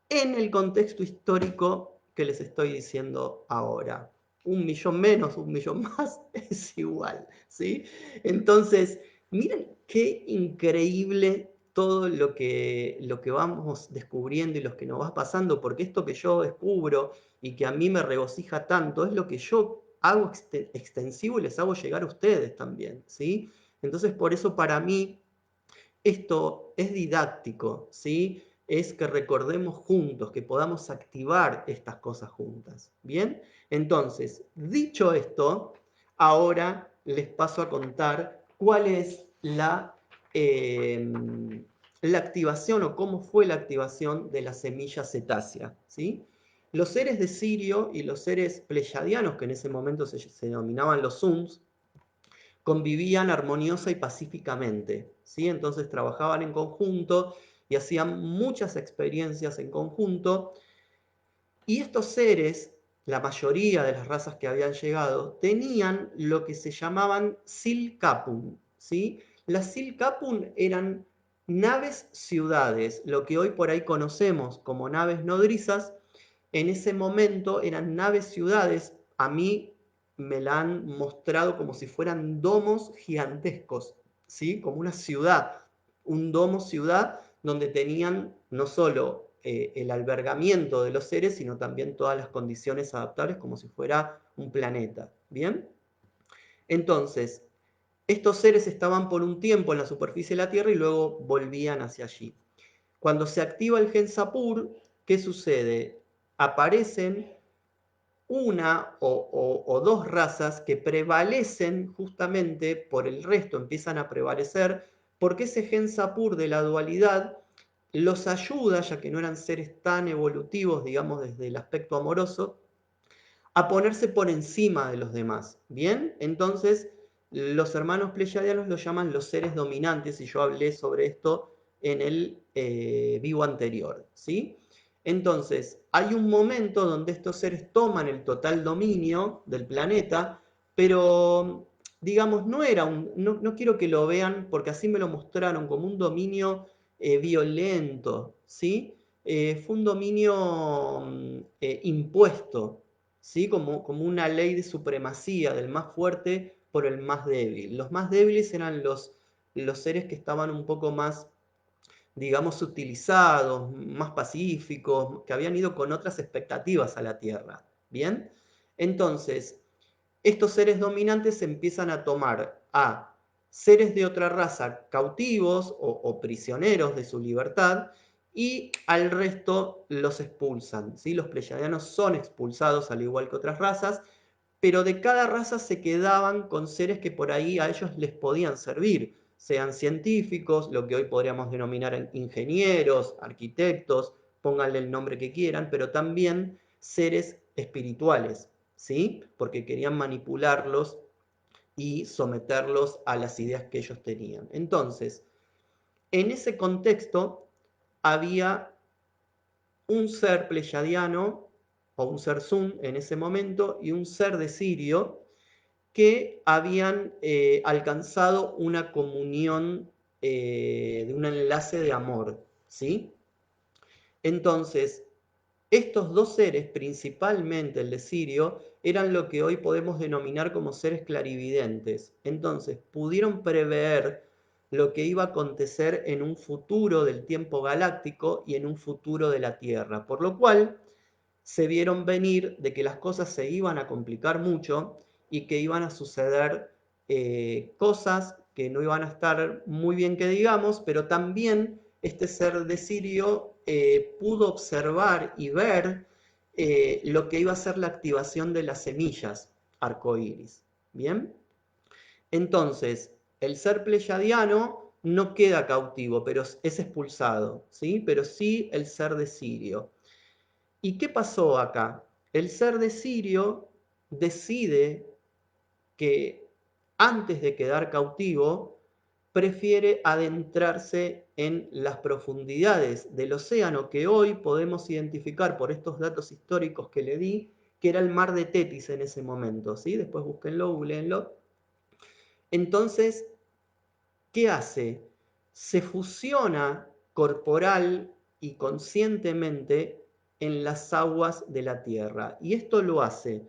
en el contexto histórico que les estoy diciendo ahora. Un millón menos, un millón más, es igual, ¿sí? Entonces, miren qué increíble todo lo que vamos descubriendo y lo que nos va pasando, porque esto que yo descubro y que a mí me regocija tanto es lo que yo hago extensivo y les hago llegar a ustedes también, ¿sí? Entonces, por eso para mí esto es didáctico, ¿sí? es que recordemos juntos, que podamos activar estas cosas juntas. ¿Bien? Entonces, dicho esto, ahora les paso a contar cuál es la activación o cómo fue la activación de la semilla cetácea. ¿Sí? Los seres de Sirio y los seres pleyadianos, que en ese momento se denominaban los Suns, convivían armoniosa y pacíficamente, ¿sí? Entonces trabajaban en conjunto y hacían muchas experiencias en conjunto. Y estos seres, la mayoría de las razas que habían llegado, tenían lo que se llamaban Silcapun, ¿sí? Las Silcapun eran naves ciudades, lo que hoy por ahí conocemos como naves nodrizas. En ese momento eran naves ciudades. A mí me la han mostrado como si fueran domos gigantescos, ¿sí? Como una ciudad, un domo ciudad donde tenían no solo el albergamiento de los seres, sino también todas las condiciones adaptables como si fuera un planeta. ¿Bien? Entonces, estos seres estaban por un tiempo en la superficie de la Tierra y luego volvían hacia allí. Cuando se activa el gen Sapur, ¿qué sucede? Aparecen una o dos razas que prevalecen justamente por el resto, empiezan a prevalecer, porque ese gen Sapur de la dualidad los ayuda, ya que no eran seres tan evolutivos, digamos, desde el aspecto amoroso, a ponerse por encima de los demás. ¿Bien? Entonces, los hermanos pleyadianos los llaman los seres dominantes, y yo hablé sobre esto en el vivo anterior. ¿Sí? Entonces, hay un momento donde estos seres toman el total dominio del planeta, pero, digamos, no quiero que lo vean, porque así me lo mostraron, como un dominio violento, ¿sí? Fue un dominio impuesto, ¿sí? Como una ley de supremacía del más fuerte por el más débil. Los más débiles eran los seres que estaban un poco más, digamos, utilizados, más pacíficos, que habían ido con otras expectativas a la Tierra. ¿Bien? Entonces, estos seres dominantes empiezan a tomar a seres de otra raza cautivos o prisioneros de su libertad, y al resto los expulsan. ¿Sí? Los pleyadianos son expulsados al igual que otras razas, pero de cada raza se quedaban con seres que por ahí a ellos les podían servir, sean científicos, lo que hoy podríamos denominar ingenieros, arquitectos, pónganle el nombre que quieran, pero también seres espirituales, ¿sí? Porque querían manipularlos y someterlos a las ideas que ellos tenían. Entonces, en ese contexto había un ser pleyadiano o un ser Sun en ese momento y un ser de Sirio que habían alcanzado una comunión de un enlace de amor, ¿sí? Entonces, estos dos seres, principalmente el de Sirio, eran lo que hoy podemos denominar como seres clarividentes. Entonces, pudieron prever lo que iba a acontecer en un futuro del tiempo galáctico y en un futuro de la Tierra, por lo cual se vieron venir de que las cosas se iban a complicar mucho y que iban a suceder cosas que no iban a estar muy bien que digamos, pero también este ser de Sirio pudo observar y ver lo que iba a ser la activación de las semillas arcoíris. ¿Bien? Entonces, el ser pleyadiano no queda cautivo, pero es expulsado, ¿sí? Pero sí el ser de Sirio. ¿Y qué pasó acá? El ser de Sirio decide que antes de quedar cautivo, prefiere adentrarse en las profundidades del océano, que hoy podemos identificar por estos datos históricos que le di, que era el mar de Tetis en ese momento, ¿sí? Después búsquenlo, googleenlo. Entonces, ¿qué hace? Se fusiona corporal y conscientemente en las aguas de la tierra. Y esto lo hace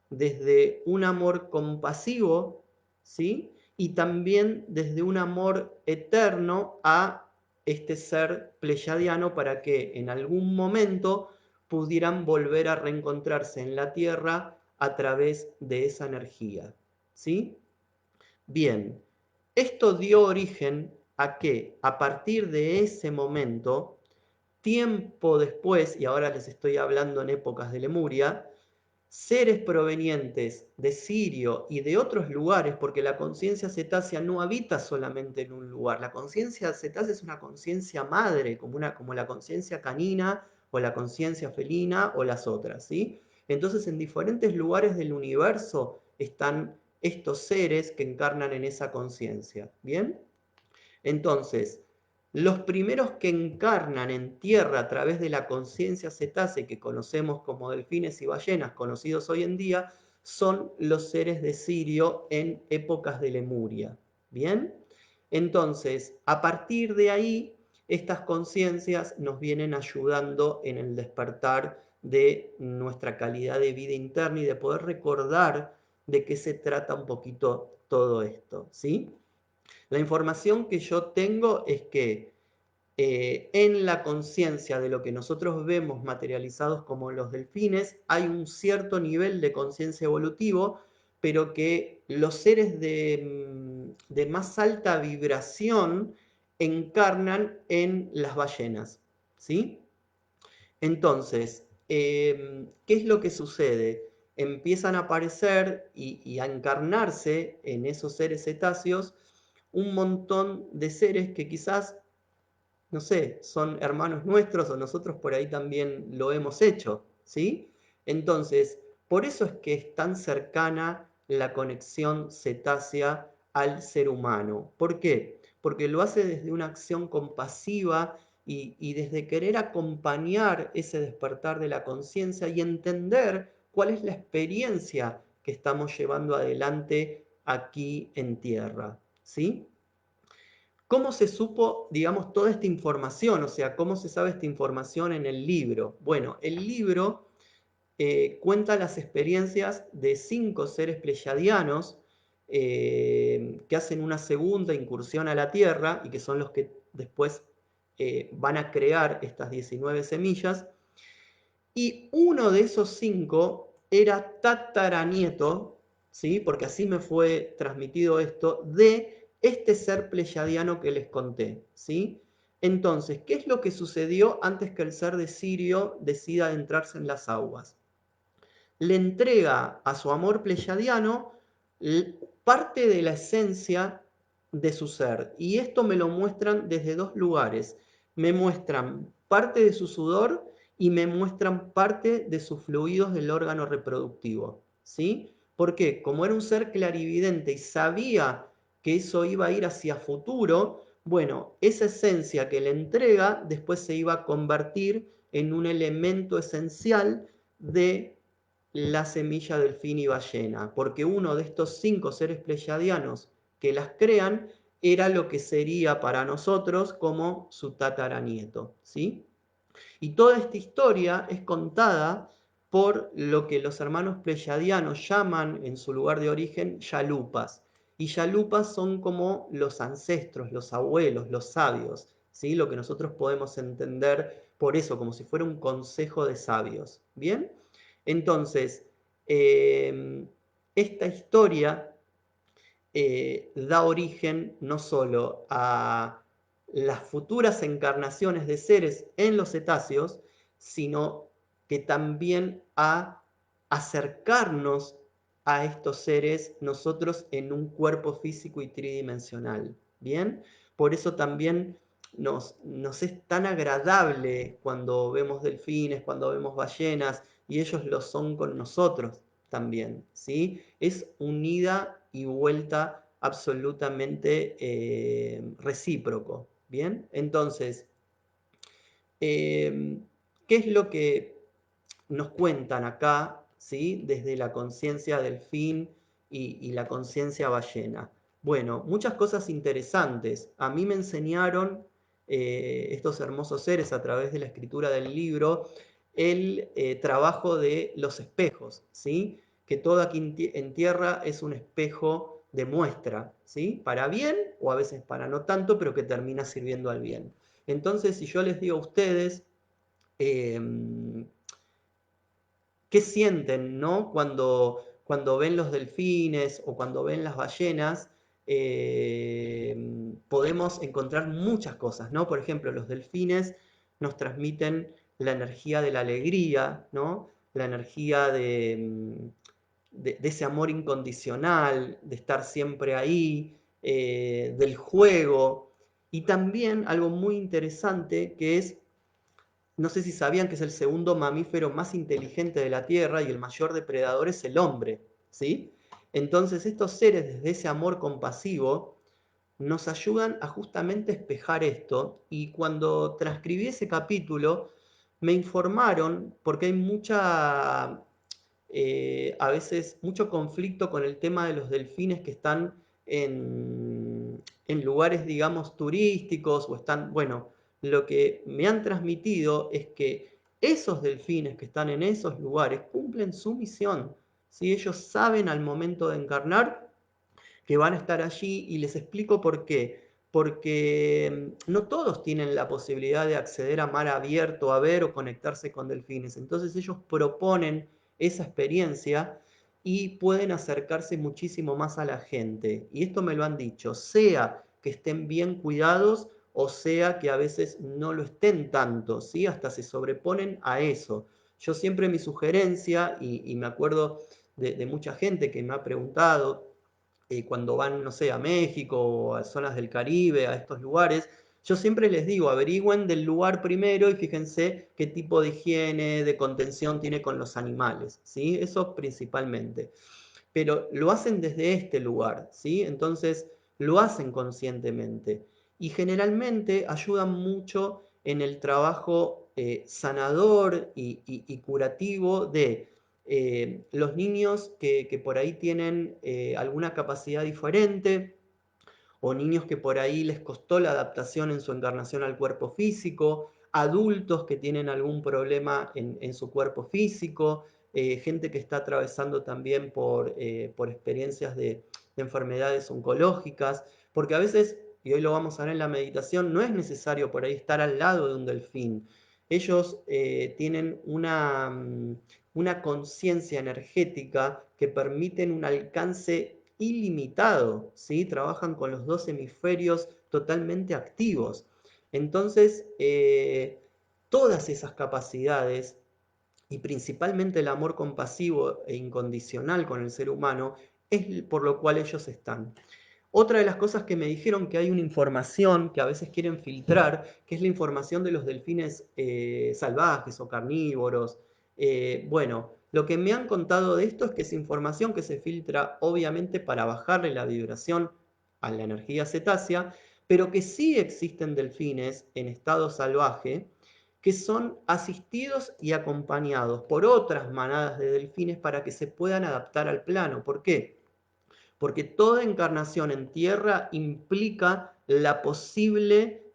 desde un amor compasivo, ¿sí? Y también desde un amor eterno a este ser pleyadiano, para que en algún momento pudieran volver a reencontrarse en la tierra a través de esa energía, ¿sí? Bien, esto dio origen a que a partir de ese momento tiempo después, y ahora les estoy hablando en épocas de Lemuria, seres provenientes de Sirio y de otros lugares, porque la conciencia cetácea no habita solamente en un lugar. La conciencia cetácea es una conciencia madre, como la conciencia canina o la conciencia felina o las otras, ¿sí? Entonces, en diferentes lugares del universo están estos seres que encarnan en esa conciencia, ¿bien? Entonces, los primeros que encarnan en tierra a través de la conciencia cetácea que conocemos como delfines y ballenas, conocidos hoy en día, son los seres de Sirio en épocas de Lemuria. ¿Bien? Entonces, a partir de ahí, estas conciencias nos vienen ayudando en el despertar de nuestra calidad de vida interna y de poder recordar de qué se trata un poquito todo esto, ¿sí? La información que yo tengo es que en la conciencia de lo que nosotros vemos materializados como los delfines, hay un cierto nivel de conciencia evolutivo, pero que los seres de más alta vibración encarnan en las ballenas, ¿sí? Entonces, ¿qué es lo que sucede? Empiezan a aparecer y a encarnarse en esos seres cetáceos un montón de seres que quizás, no sé, son hermanos nuestros o nosotros por ahí también lo hemos hecho, ¿sí? Entonces, por eso es que es tan cercana la conexión cetácea al ser humano. ¿Por qué? Porque lo hace desde una acción compasiva y desde querer acompañar ese despertar de la conciencia y entender cuál es la experiencia que estamos llevando adelante aquí en tierra, ¿sí? ¿Cómo se supo, digamos, toda esta información? O sea, ¿cómo se sabe esta información en el libro? Bueno, el libro cuenta las experiencias de 5 seres pleyadianos que hacen una segunda incursión a la Tierra y que son los que después van a crear estas 19 semillas. Y uno de esos 5 era tataranieto, ¿sí? Porque así me fue transmitido esto, de este ser pleyadiano que les conté, ¿sí? Entonces, ¿qué es lo que sucedió antes que el ser de Sirio decida adentrarse en las aguas? Le entrega a su amor pleyadiano parte de la esencia de su ser. Y esto me lo muestran desde 2 lugares. Me muestran parte de su sudor y me muestran parte de sus fluidos del órgano reproductivo. ¿Sí? ¿Por qué? Como era un ser clarividente y sabía que eso iba a ir hacia futuro, bueno, esa esencia que le entrega después se iba a convertir en un elemento esencial de la semilla delfín y ballena, porque uno de estos 5 seres pleyadianos que las crean era lo que sería para nosotros como su tataranieto, ¿sí? Y toda esta historia es contada por lo que los hermanos pleyadianos llaman en su lugar de origen yalupas. Y yalupas son como los ancestros, los abuelos, los sabios, ¿sí? Lo que nosotros podemos entender por eso, como si fuera un consejo de sabios. ¿Bien? Entonces, esta historia da origen no solo a las futuras encarnaciones de seres en los cetáceos, sino que también a acercarnos a estos seres nosotros en un cuerpo físico y tridimensional. ¿Bien? Por eso también nos es tan agradable cuando vemos delfines, cuando vemos ballenas, y ellos lo son con nosotros también, ¿sí? Es unida y vuelta absolutamente recíproco, ¿bien? Entonces, ¿qué es lo que nos cuentan acá, ¿sí? Desde la conciencia delfín y la conciencia ballena? Bueno, muchas cosas interesantes. A mí me enseñaron estos hermosos seres a través de la escritura del libro el trabajo de los espejos, ¿sí? Que todo aquí en tierra es un espejo de muestra, ¿sí? Para bien o a veces para no tanto, pero que termina sirviendo al bien. Entonces, si yo les digo a ustedes, eh, ¿qué sienten, no? Cuando ven los delfines o cuando ven las ballenas, podemos encontrar muchas cosas, ¿no? Por ejemplo, los delfines nos transmiten la energía de la alegría, ¿no? La energía de ese amor incondicional, de estar siempre ahí, del juego. Y también algo muy interesante que es, no sé si sabían que es el segundo mamífero más inteligente de la Tierra y el mayor depredador es el hombre, ¿sí? Entonces estos seres desde ese amor compasivo nos ayudan a justamente espejar esto, y cuando transcribí ese capítulo me informaron, porque hay a veces mucho conflicto con el tema de los delfines que están en lugares, digamos, turísticos o están, bueno, lo que me han transmitido es que esos delfines que están en esos lugares cumplen su misión. ¿Sí? Ellos saben al momento de encarnar que van a estar allí, y les explico por qué. Porque no todos tienen la posibilidad de acceder a mar abierto, a ver o conectarse con delfines. Entonces ellos proponen esa experiencia y pueden acercarse muchísimo más a la gente. Y esto me lo han dicho, sea que estén bien cuidados o sea que a veces no lo estén tanto, ¿sí? Hasta se sobreponen a eso. Yo siempre mi sugerencia, y me acuerdo de mucha gente que me ha preguntado, cuando van, no sé, a México o a zonas del Caribe, a estos lugares, yo siempre les digo, averigüen del lugar primero y fíjense qué tipo de higiene, de contención tiene con los animales, ¿sí? Eso principalmente. Pero lo hacen desde este lugar, ¿sí? Entonces lo hacen conscientemente y generalmente ayudan mucho en el trabajo sanador y curativo de los niños que por ahí tienen alguna capacidad diferente, o niños que por ahí les costó la adaptación en su encarnación al cuerpo físico, adultos que tienen algún problema en su cuerpo físico, gente que está atravesando también por experiencias de enfermedades oncológicas, porque a veces, y hoy lo vamos a ver en la meditación, no es necesario por ahí estar al lado de un delfín. Ellos tienen una conciencia energética que permiten un alcance ilimitado, ¿sí? Trabajan con los dos hemisferios totalmente activos. Entonces, todas esas capacidades, y principalmente el amor compasivo e incondicional con el ser humano, es por lo cual ellos están. Otra de las cosas que me dijeron, que hay una información que a veces quieren filtrar, que es la información de los delfines salvajes o carnívoros. Bueno, lo que me han contado de esto es que es información que se filtra obviamente para bajarle la vibración a la energía cetácea, pero que sí existen delfines en estado salvaje que son asistidos y acompañados por otras manadas de delfines para que se puedan adaptar al plano. ¿Por qué? Porque toda encarnación en tierra implica la posible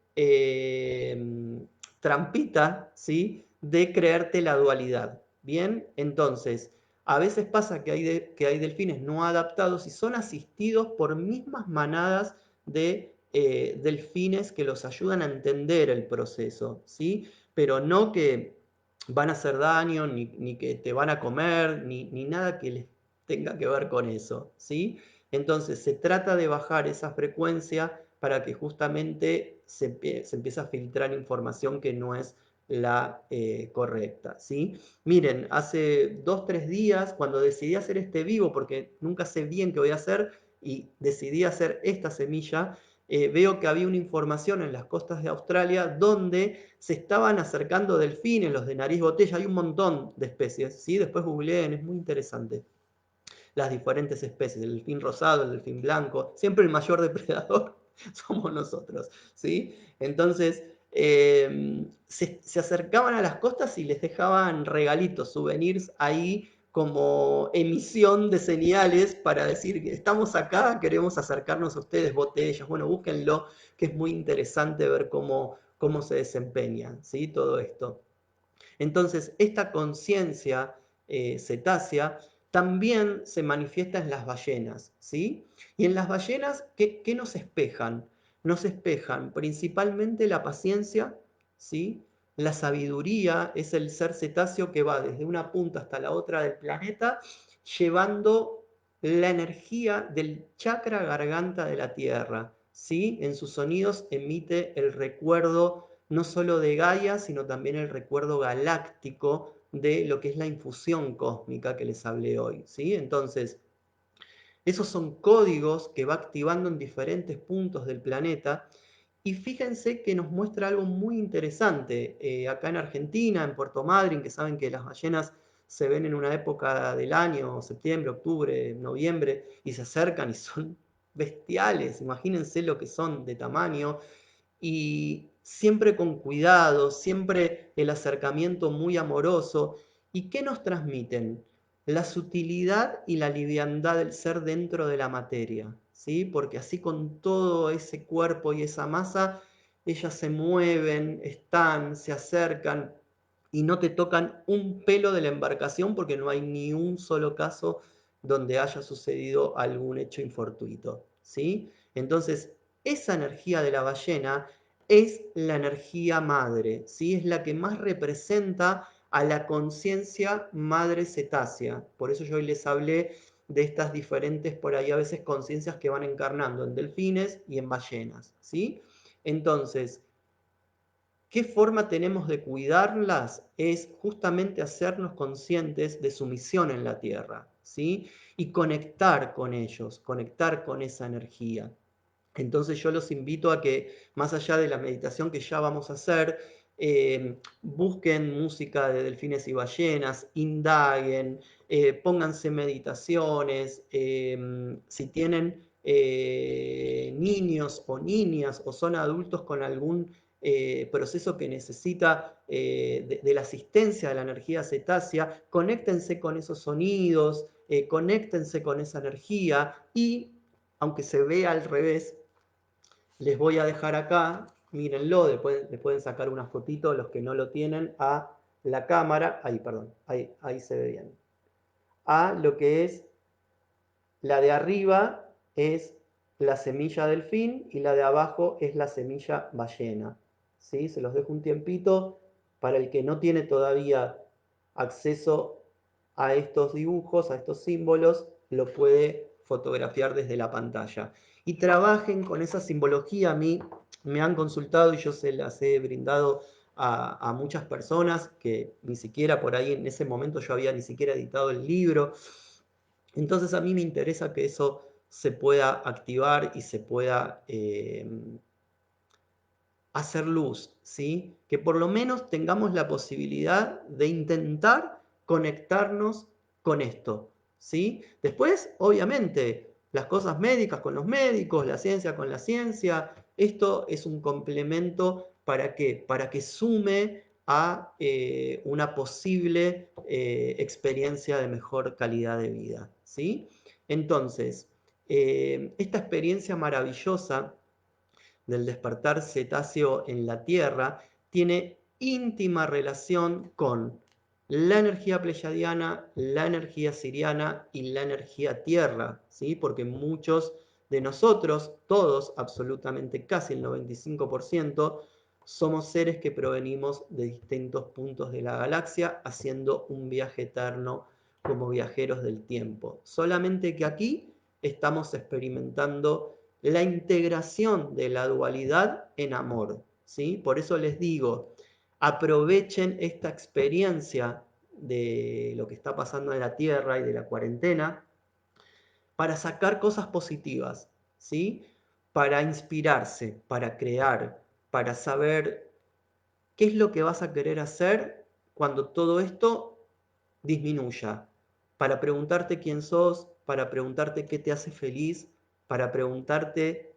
trampita, ¿sí? De creerte la dualidad. Bien, entonces, a veces pasa que hay delfines no adaptados y son asistidos por mismas manadas de delfines que los ayudan a entender el proceso, ¿sí? Pero no que van a hacer daño, ni que te van a comer, ni nada que les tenga que ver con eso, ¿sí? Entonces se trata de bajar esa frecuencia para que justamente se empiece a filtrar información que no es la correcta, ¿sí? Miren, hace 2, 3 días, cuando decidí hacer este vivo, porque nunca sé bien qué voy a hacer, y decidí hacer esta semilla, veo que había una información en las costas de Australia donde se estaban acercando delfines, los de nariz botella, hay un montón de especies, ¿sí? Después googleen, es muy interesante las diferentes especies, el delfín rosado, el delfín blanco, siempre el mayor depredador somos nosotros, ¿sí? Entonces, se acercaban a las costas y les dejaban regalitos, souvenirs ahí como emisión de señales para decir que estamos acá, queremos acercarnos a ustedes, botellas, bueno, búsquenlo, que es muy interesante ver cómo se desempeña, ¿sí? Todo esto. Entonces, esta conciencia cetácea también se manifiesta en las ballenas, ¿sí? Y en las ballenas, ¿qué nos espejan? Nos espejan principalmente la paciencia, ¿sí? La sabiduría es el ser cetáceo que va desde una punta hasta la otra del planeta, llevando la energía del chakra garganta de la Tierra, ¿sí? En sus sonidos emite el recuerdo no solo de Gaia, sino también el recuerdo galáctico de lo que es la infusión cósmica que les hablé hoy, ¿sí? Entonces, esos son códigos que va activando en diferentes puntos del planeta. Y fíjense que nos muestra algo muy interesante. Acá en Argentina, en Puerto Madryn, que saben que las ballenas se ven en una época del año, septiembre, octubre, noviembre, y se acercan y son bestiales. Imagínense lo que son de tamaño. Y siempre con cuidado, siempre el acercamiento muy amoroso. ¿Y qué nos transmiten? La sutilidad y la liviandad del ser dentro de la materia, ¿sí? Porque así con todo ese cuerpo y esa masa, ellas se mueven, están, se acercan y no te tocan un pelo de la embarcación porque no hay ni un solo caso donde haya sucedido algún hecho infortuito, ¿sí? Entonces, esa energía de la ballena es la energía madre, ¿sí? Es la que más representa a la conciencia madre cetácea. Por eso yo hoy les hablé de estas diferentes, por ahí a veces, conciencias que van encarnando en delfines y en ballenas, ¿sí? Entonces, ¿qué forma tenemos de cuidarlas? Es justamente hacernos conscientes de su misión en la Tierra, ¿sí? Y conectar con ellos, conectar con esa energía. Entonces yo los invito a que, más allá de la meditación que ya vamos a hacer, busquen música de delfines y ballenas, indaguen, pónganse meditaciones, si tienen niños o niñas o son adultos con algún proceso que necesita de la asistencia de la energía cetácea, conéctense con esos sonidos, conéctense con esa energía y, aunque se vea al revés, les voy a dejar acá, mírenlo, después les pueden sacar una fotito los que no lo tienen a la cámara, ahí, perdón, ahí se ve bien, a lo que es la de arriba es la semilla delfín y la de abajo es la semilla ballena, ¿sí? Se los dejo un tiempito para el que no tiene todavía acceso a estos dibujos, a estos símbolos, lo puede fotografiar desde la pantalla. Y trabajen con esa simbología. A mí me han consultado y yo se las he brindado a muchas personas que ni siquiera por ahí en ese momento yo había ni siquiera editado el libro. Entonces a mí me interesa que eso se pueda activar y se pueda hacer luz, ¿sí? Que por lo menos tengamos la posibilidad de intentar conectarnos con esto, ¿sí? Después, obviamente, las cosas médicas con los médicos, la ciencia con la ciencia, esto es un complemento ¿para qué? Para que sume a una posible experiencia de mejor calidad de vida, ¿sí? Entonces, esta experiencia maravillosa del despertar cetáceo en la Tierra tiene íntima relación con la energía pleyadiana, la energía siriana y la energía tierra, ¿sí? Porque muchos de nosotros, todos, absolutamente casi el 95%, somos seres que provenimos de distintos puntos de la galaxia haciendo un viaje eterno como viajeros del tiempo. Solamente que aquí estamos experimentando la integración de la dualidad en amor, ¿sí? Por eso les digo, aprovechen esta experiencia de lo que está pasando en la Tierra y de la cuarentena para sacar cosas positivas, ¿sí? Para inspirarse, para crear, para saber qué es lo que vas a querer hacer cuando todo esto disminuya, para preguntarte quién sos, para preguntarte qué te hace feliz, para preguntarte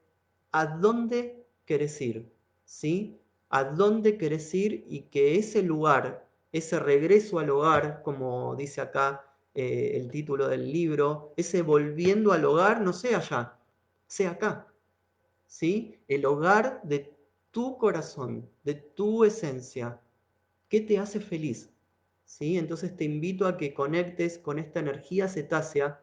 a dónde querés ir, ¿sí? A dónde querés ir y que ese lugar, ese regreso al hogar, como dice acá el título del libro, ese volviendo al hogar no sea allá, sea acá, ¿sí? El hogar de tu corazón, de tu esencia. ¿Qué te hace feliz? ¿Sí? Entonces te invito a que conectes con esta energía cetácea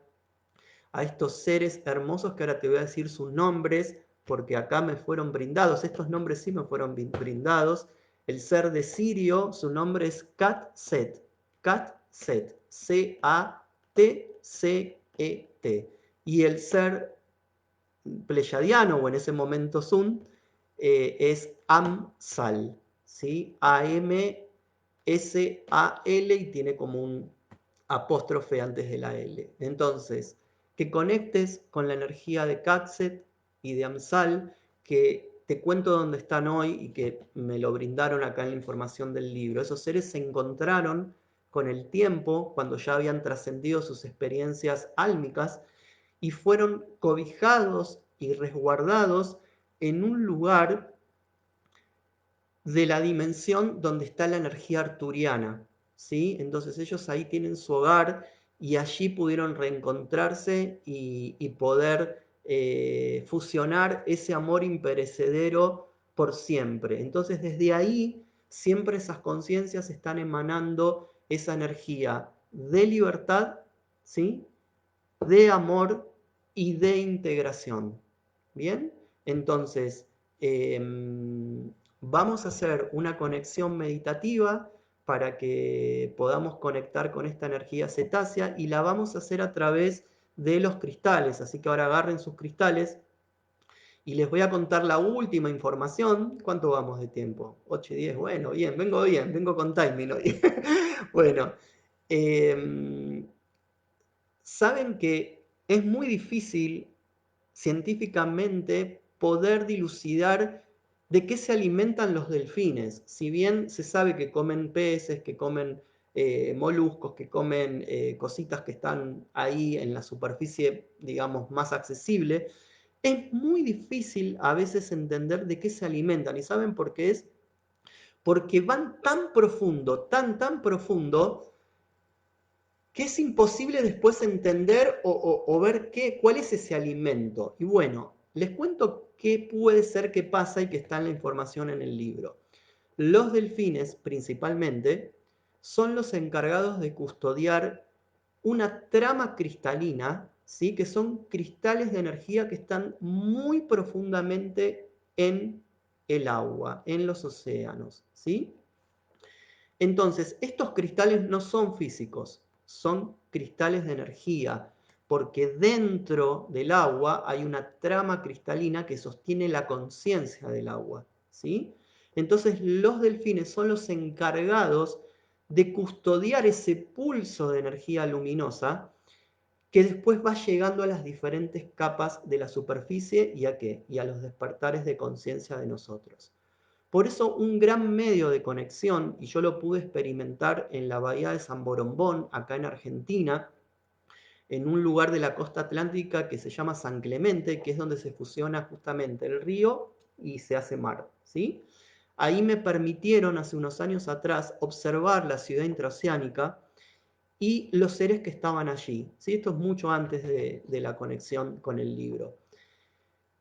a estos seres hermosos que ahora te voy a decir sus nombres, porque acá me fueron brindados, estos nombres sí me fueron brindados. El ser de Sirio, su nombre es Cat-Set, Cat-Set, C-A-T-C-E-T. Y el ser pleyadiano, o en ese momento Sun, es Amsal, ¿sí? A-M-S-A-L y tiene como un apóstrofe antes de la L. Entonces, que conectes con la energía de Katset y de Amsal, que te cuento dónde están hoy y que me lo brindaron acá en la información del libro. Esos seres se encontraron con el tiempo, cuando ya habían trascendido sus experiencias álmicas, y fueron cobijados y resguardados en un lugar de la dimensión donde está la energía arturiana, ¿sí? Entonces ellos ahí tienen su hogar y allí pudieron reencontrarse y poder fusionar ese amor imperecedero por siempre. Entonces desde ahí siempre esas conciencias están emanando esa energía de libertad, ¿sí? De amor y de integración. ¿Bien? Entonces, vamos a hacer una conexión meditativa para que podamos conectar con esta energía cetácea y la vamos a hacer a través de los cristales. Así que ahora agarren sus cristales y les voy a contar la última información. ¿Cuánto vamos de tiempo? 8 y 10. Bueno, bien, vengo con timing hoy. Bueno, saben que es muy difícil científicamente poder dilucidar de qué se alimentan los delfines. Si bien se sabe que comen peces, que comen moluscos, que comen cositas que están ahí en la superficie, digamos, más accesible, es muy difícil a veces entender de qué se alimentan. ¿Y saben por qué es? Porque van tan profundo, tan profundo, que es imposible después entender o ver cuál es ese alimento. Y bueno, les cuento qué puede ser que pasa y que está en la información en el libro. Los delfines, principalmente, son los encargados de custodiar una trama cristalina, ¿sí? Que son cristales de energía que están muy profundamente en el agua, en los océanos, ¿sí? Entonces, estos cristales no son físicos, son cristales de energía, porque dentro del agua hay una trama cristalina que sostiene la conciencia del agua, ¿sí? Entonces, los delfines son los encargados de custodiar ese pulso de energía luminosa que después va llegando a las diferentes capas de la superficie y a qué? Y a los despertares de conciencia de nosotros. Por eso un gran medio de conexión, y yo lo pude experimentar en la bahía de San Borombón, acá en Argentina, en un lugar de la costa atlántica que se llama San Clemente, que es donde se fusiona justamente el río y se hace mar, ¿sí? Ahí me permitieron hace unos años atrás observar la ciudad intraoceánica y los seres que estaban allí, ¿sí? Esto es mucho antes de la conexión con el libro.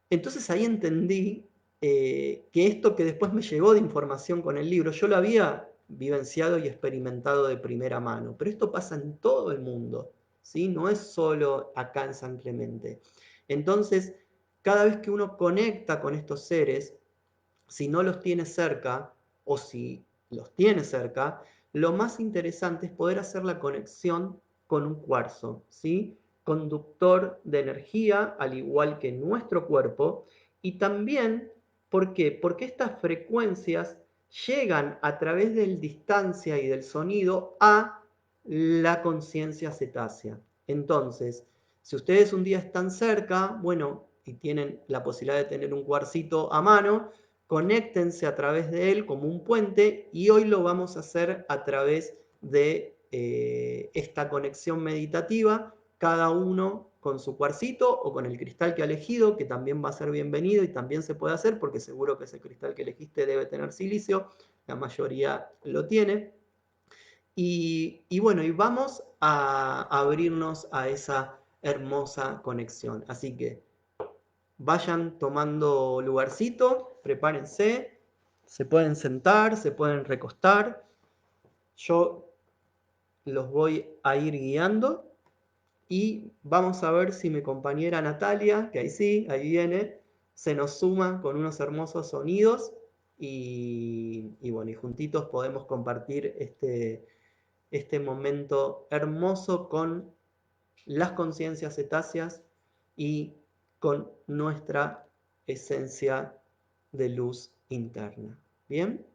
Entonces ahí entendí que esto que después me llegó de información con el libro, yo lo había vivenciado y experimentado de primera mano, pero esto pasa en todo el mundo, ¿sí? No es solo acá en San Clemente. Entonces, cada vez que uno conecta con estos seres, si no los tiene cerca o si los tiene cerca, lo más interesante es poder hacer la conexión con un cuarzo, ¿sí? Conductor de energía, al igual que nuestro cuerpo, y también, ¿por qué? Porque estas frecuencias llegan a través de la distancia y del sonido a la conciencia cetácea. Entonces, si ustedes un día están cerca, bueno, y tienen la posibilidad de tener un cuarcito a mano, conéctense a través de él como un puente y hoy lo vamos a hacer a través de esta conexión meditativa, cada uno con su cuarcito o con el cristal que ha elegido, que también va a ser bienvenido y también se puede hacer porque seguro que ese cristal que elegiste debe tener silicio, la mayoría lo tiene. Y bueno, y vamos a abrirnos a esa hermosa conexión. Así que vayan tomando lugarcito, prepárense, se pueden sentar, se pueden recostar. Yo los voy a ir guiando y vamos a ver si mi compañera Natalia, que ahí sí, ahí viene, se nos suma con unos hermosos sonidos y bueno, y juntitos podemos compartir este momento hermoso con las conciencias cetáceas y con nuestra esencia de luz interna. ¿Bien?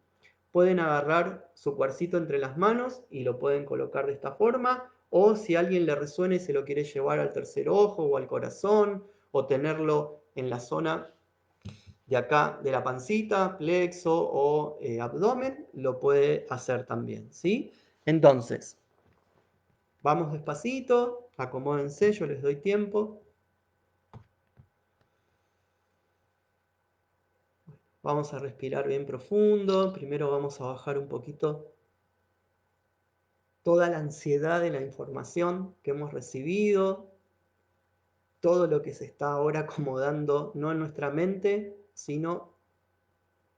pueden agarrar su cuarcito entre las manos y lo pueden colocar de esta forma, o si a alguien le resuena y se lo quiere llevar al tercer ojo o al corazón, o tenerlo en la zona de acá de la pancita, plexo o abdomen, lo puede hacer también, ¿sí? Entonces, vamos despacito, acomódense, yo les doy tiempo. Vamos a respirar bien profundo. Primero vamos a bajar un poquito toda la ansiedad de la información que hemos recibido, todo lo que se está ahora acomodando, no en nuestra mente, sino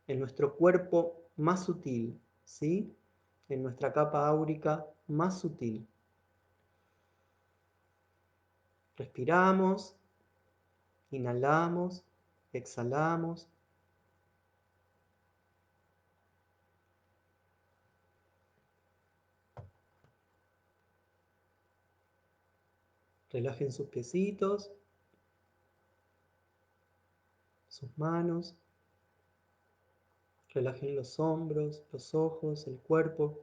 en nuestro cuerpo más sutil, ¿sí? En nuestra capa áurica más sutil. Respiramos, inhalamos, exhalamos. Relajen sus piecitos, sus manos. Relajen los hombros, los ojos, el cuerpo.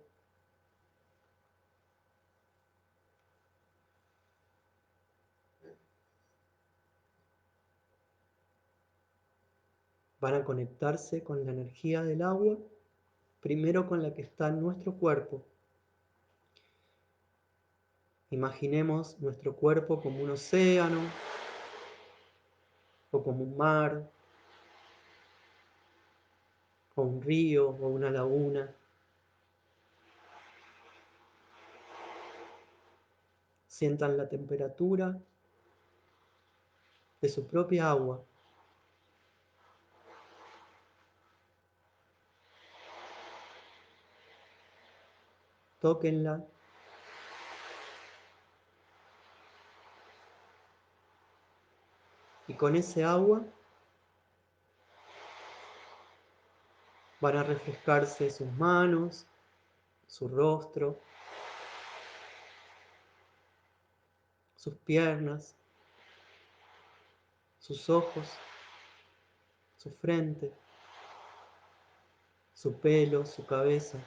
Van a conectarse con la energía del agua, primero con la que está en nuestro cuerpo. Imaginemos nuestro cuerpo como un océano o como un mar o un río o una laguna. Sientan la temperatura de su propia agua. Tóquenla. Y con ese agua van a refrescarse sus manos, su rostro, sus piernas, sus ojos, su frente, su pelo, su cabeza.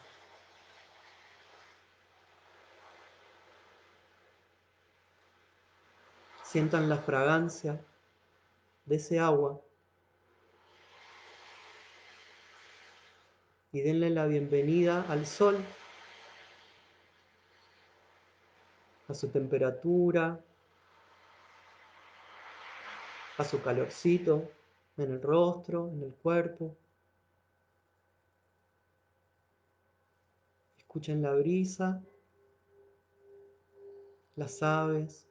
Sientan la fragancia de ese agua y denle la bienvenida al sol, a su temperatura, a su calorcito en el rostro, en el cuerpo. Escuchen la brisa, las aves.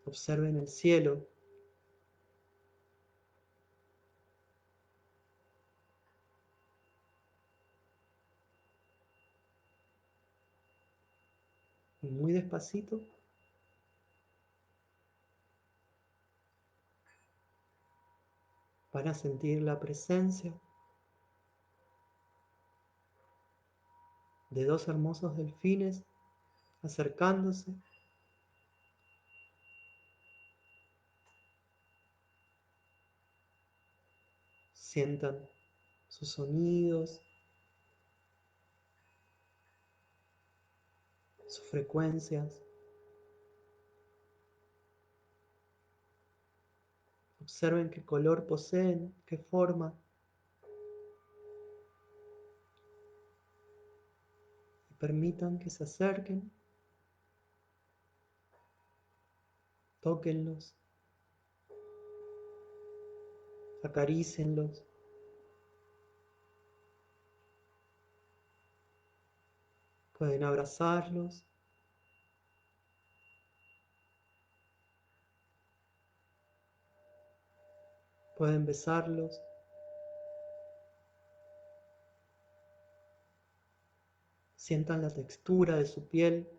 Observen el cielo. Y muy despacito van a sentir la presencia de dos hermosos delfines acercándose. Sientan sus sonidos, sus frecuencias. Observen qué color poseen, qué forma. Y permitan que se acerquen. Tóquenlos. Acarícienlos. Pueden abrazarlos. Pueden besarlos. Sientan la textura de su piel.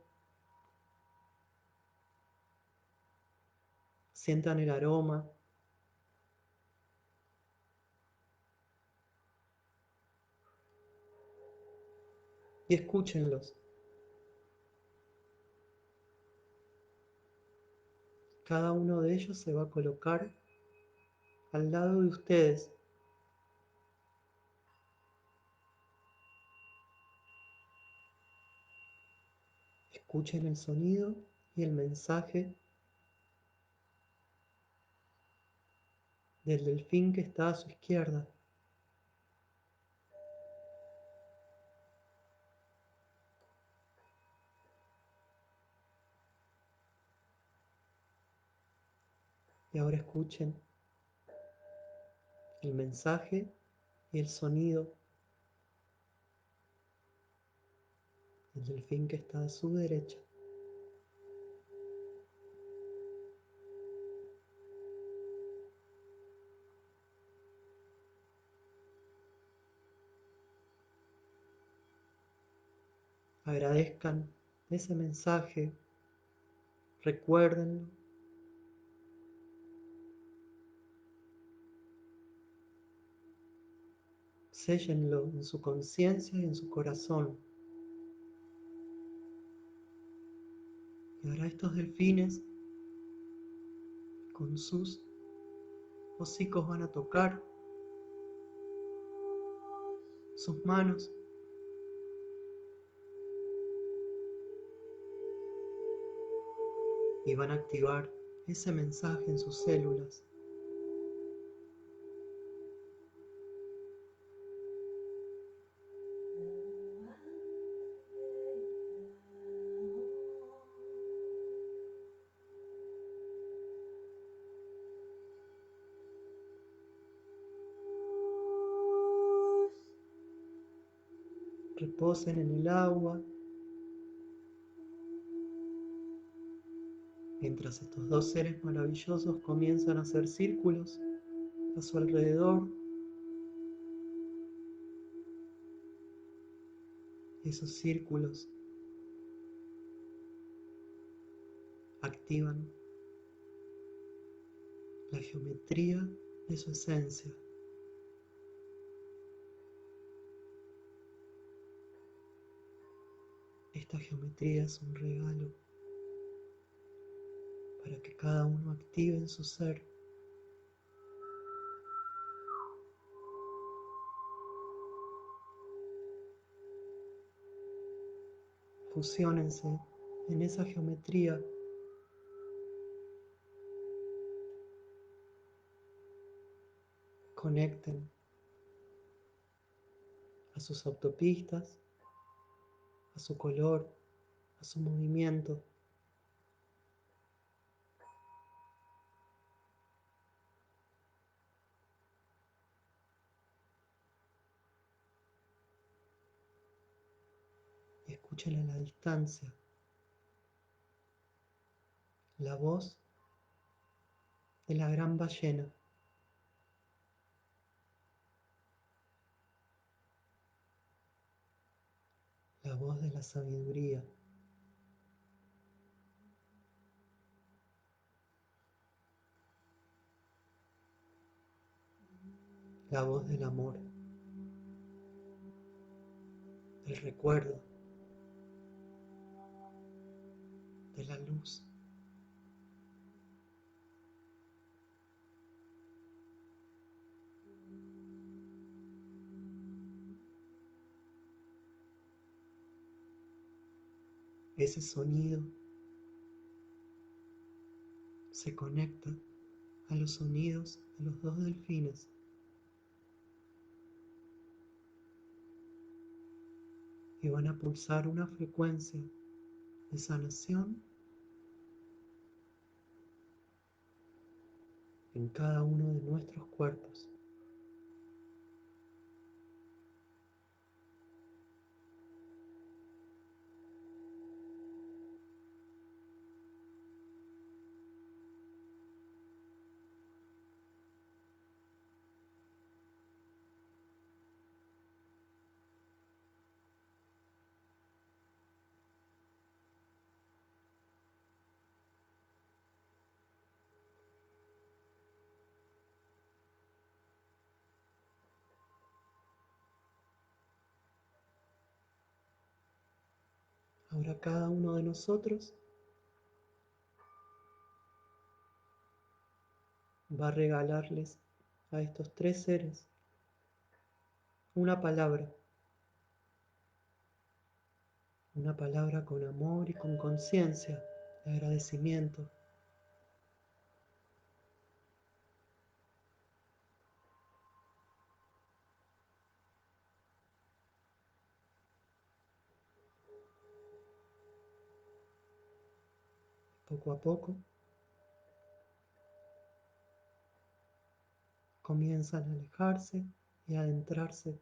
Sientan el aroma. Y escúchenlos. Cada uno de ellos se va a colocar al lado de ustedes. Escuchen el sonido y el mensaje del delfín que está a su izquierda. Y ahora escuchen el mensaje y el sonido del delfín que está a su derecha. Agradezcan ese mensaje, recuérdenlo, séllenlo en su conciencia y en su corazón. Y ahora estos delfines con sus hocicos van a tocar sus manos y van a activar ese mensaje en sus células. Reposen en el agua mientras estos dos seres maravillosos comienzan a hacer círculos a su alrededor. Esos círculos activan la geometría de su esencia. Esta geometría es un regalo para que cada uno active en su ser fusiónense en esa geometría. Conecten a sus autopistas, a su color, a su movimiento. Y escuchen a la distancia la voz de la gran ballena. La voz de la sabiduría. La voz del amor, del recuerdo, de la luz. Ese sonido se conecta a los sonidos de los dos delfines y van a pulsar una frecuencia de sanación en cada uno de nuestros cuerpos. Ahora cada uno de nosotros va a regalarles a estos tres seres una palabra con amor y con conciencia de agradecimiento. Poco a poco comienzan a alejarse y a adentrarse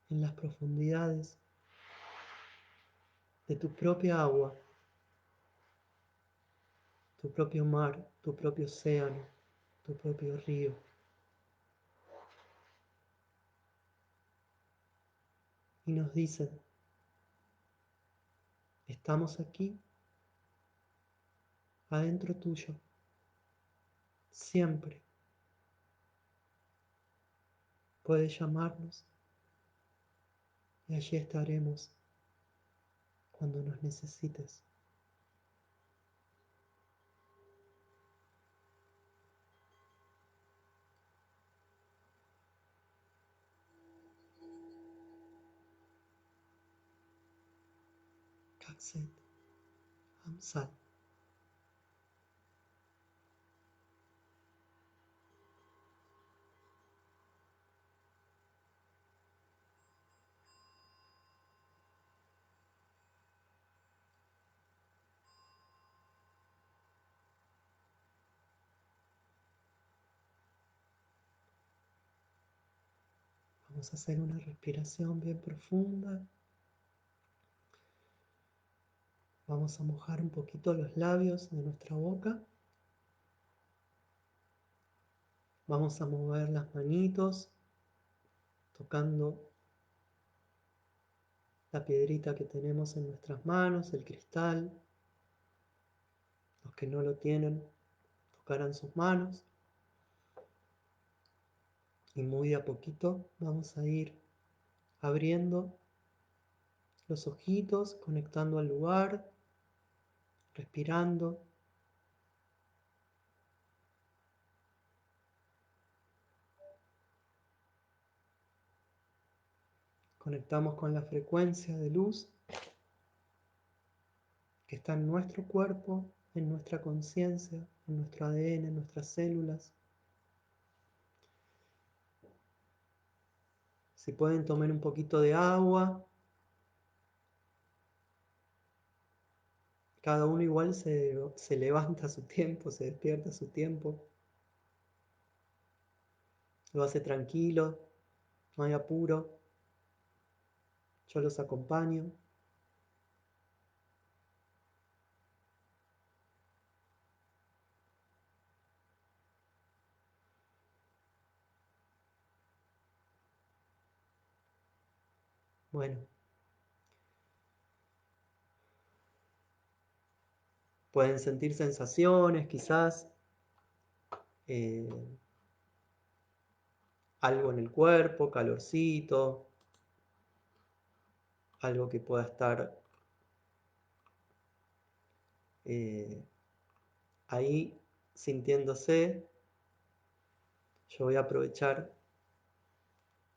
en las profundidades de tu propia agua, tu propio mar, tu propio océano, tu propio río. Y nos dicen, estamos aquí, adentro tuyo, siempre. Puedes llamarnos y allí estaremos cuando nos necesites. Kakset Amsal. Vamos a hacer una respiración bien profunda. Vamos a mojar un poquito los labios de nuestra boca. Vamos a mover las manitos, tocando la piedrita que tenemos en nuestras manos, el cristal. Los que no lo tienen, tocarán sus manos. Y muy de a poquito vamos a ir abriendo los ojitos, conectando al lugar, respirando. Conectamos con la frecuencia de luz que está en nuestro cuerpo, en nuestra conciencia, en nuestro ADN, en nuestras células. Si pueden, tomen un poquito de agua. Cada uno igual se levanta a su tiempo, se despierta a su tiempo. Lo hace tranquilo, no hay apuro. Yo los acompaño. Bueno, pueden sentir sensaciones, quizás eh, algo en el cuerpo, calorcito, algo que pueda estar ahí sintiéndose. Yo voy a aprovechar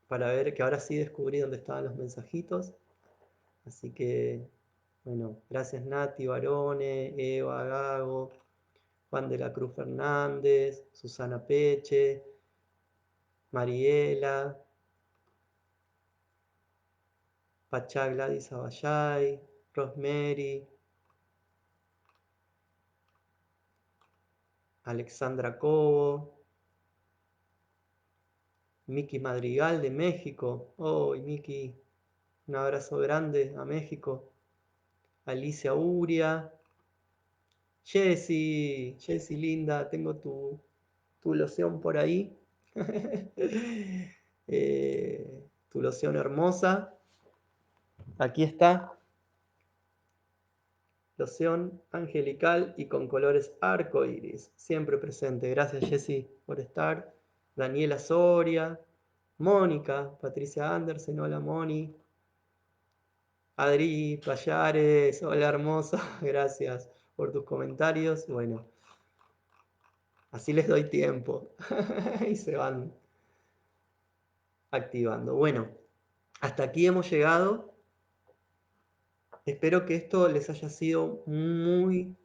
para ver que ahora sí descubrí dónde estaban los mensajitos. Así que, bueno, gracias Nati, Barone, Eva, Gago, Juan de la Cruz Fernández, Susana Peche, Mariela, Pachá Gladys Abayay, Rosemary, Alexandra Cobo, Miki Madrigal de México. Oh, Miki, un abrazo grande a México. Alicia Uria, Jessy linda, tengo tu loción por ahí. Tu loción hermosa. Aquí está. Loción angelical y con colores arcoíris. Siempre presente. Gracias, Jessy, por estar. Daniela Soria. Mónica. Patricia Andersen. Hola, Moni. Adri Payares. Hola, hermosa. Gracias por tus comentarios. Bueno, Así les doy tiempo y se van activando. Bueno, hasta aquí hemos llegado. Espero que esto les haya sido muy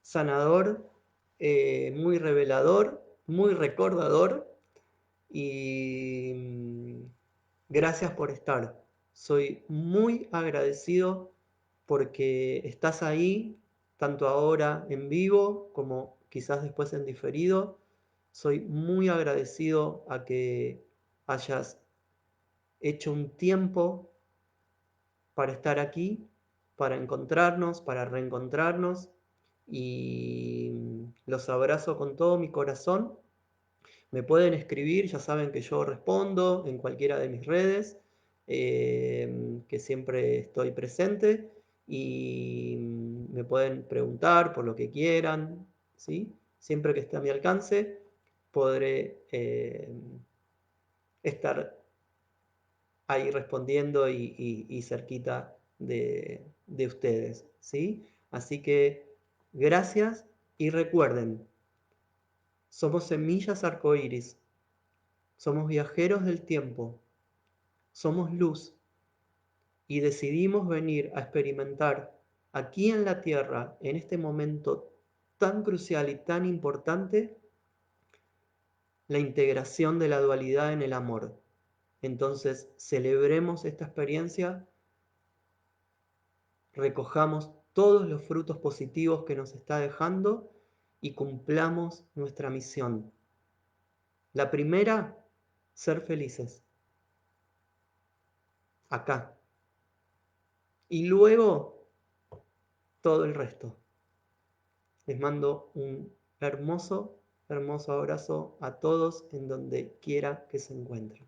sanador, muy revelador, muy recordador y gracias por estar. Soy muy agradecido porque estás ahí, tanto ahora en vivo como quizás después en diferido. Soy muy agradecido a que hayas hecho un tiempo para estar aquí, para encontrarnos, para reencontrarnos y los abrazo con todo mi corazón. Me pueden escribir, ya saben que yo respondo en cualquiera de mis redes, que siempre estoy presente y me pueden preguntar por lo que quieran, ¿sí? Siempre que esté a mi alcance, podré estar ahí respondiendo y cerquita de ustedes, ¿sí? Así que gracias y recuerden, somos semillas arcoíris, somos viajeros del tiempo, somos luz y decidimos venir a experimentar aquí en la Tierra, en este momento tan crucial y tan importante, la integración de la dualidad en el amor. Entonces, celebremos esta experiencia, recojamos todos los frutos positivos que nos está dejando y cumplamos nuestra misión. La primera, ser felices, acá. Y luego, todo el resto. Les mando un hermoso, hermoso abrazo a todos en donde quiera que se encuentren.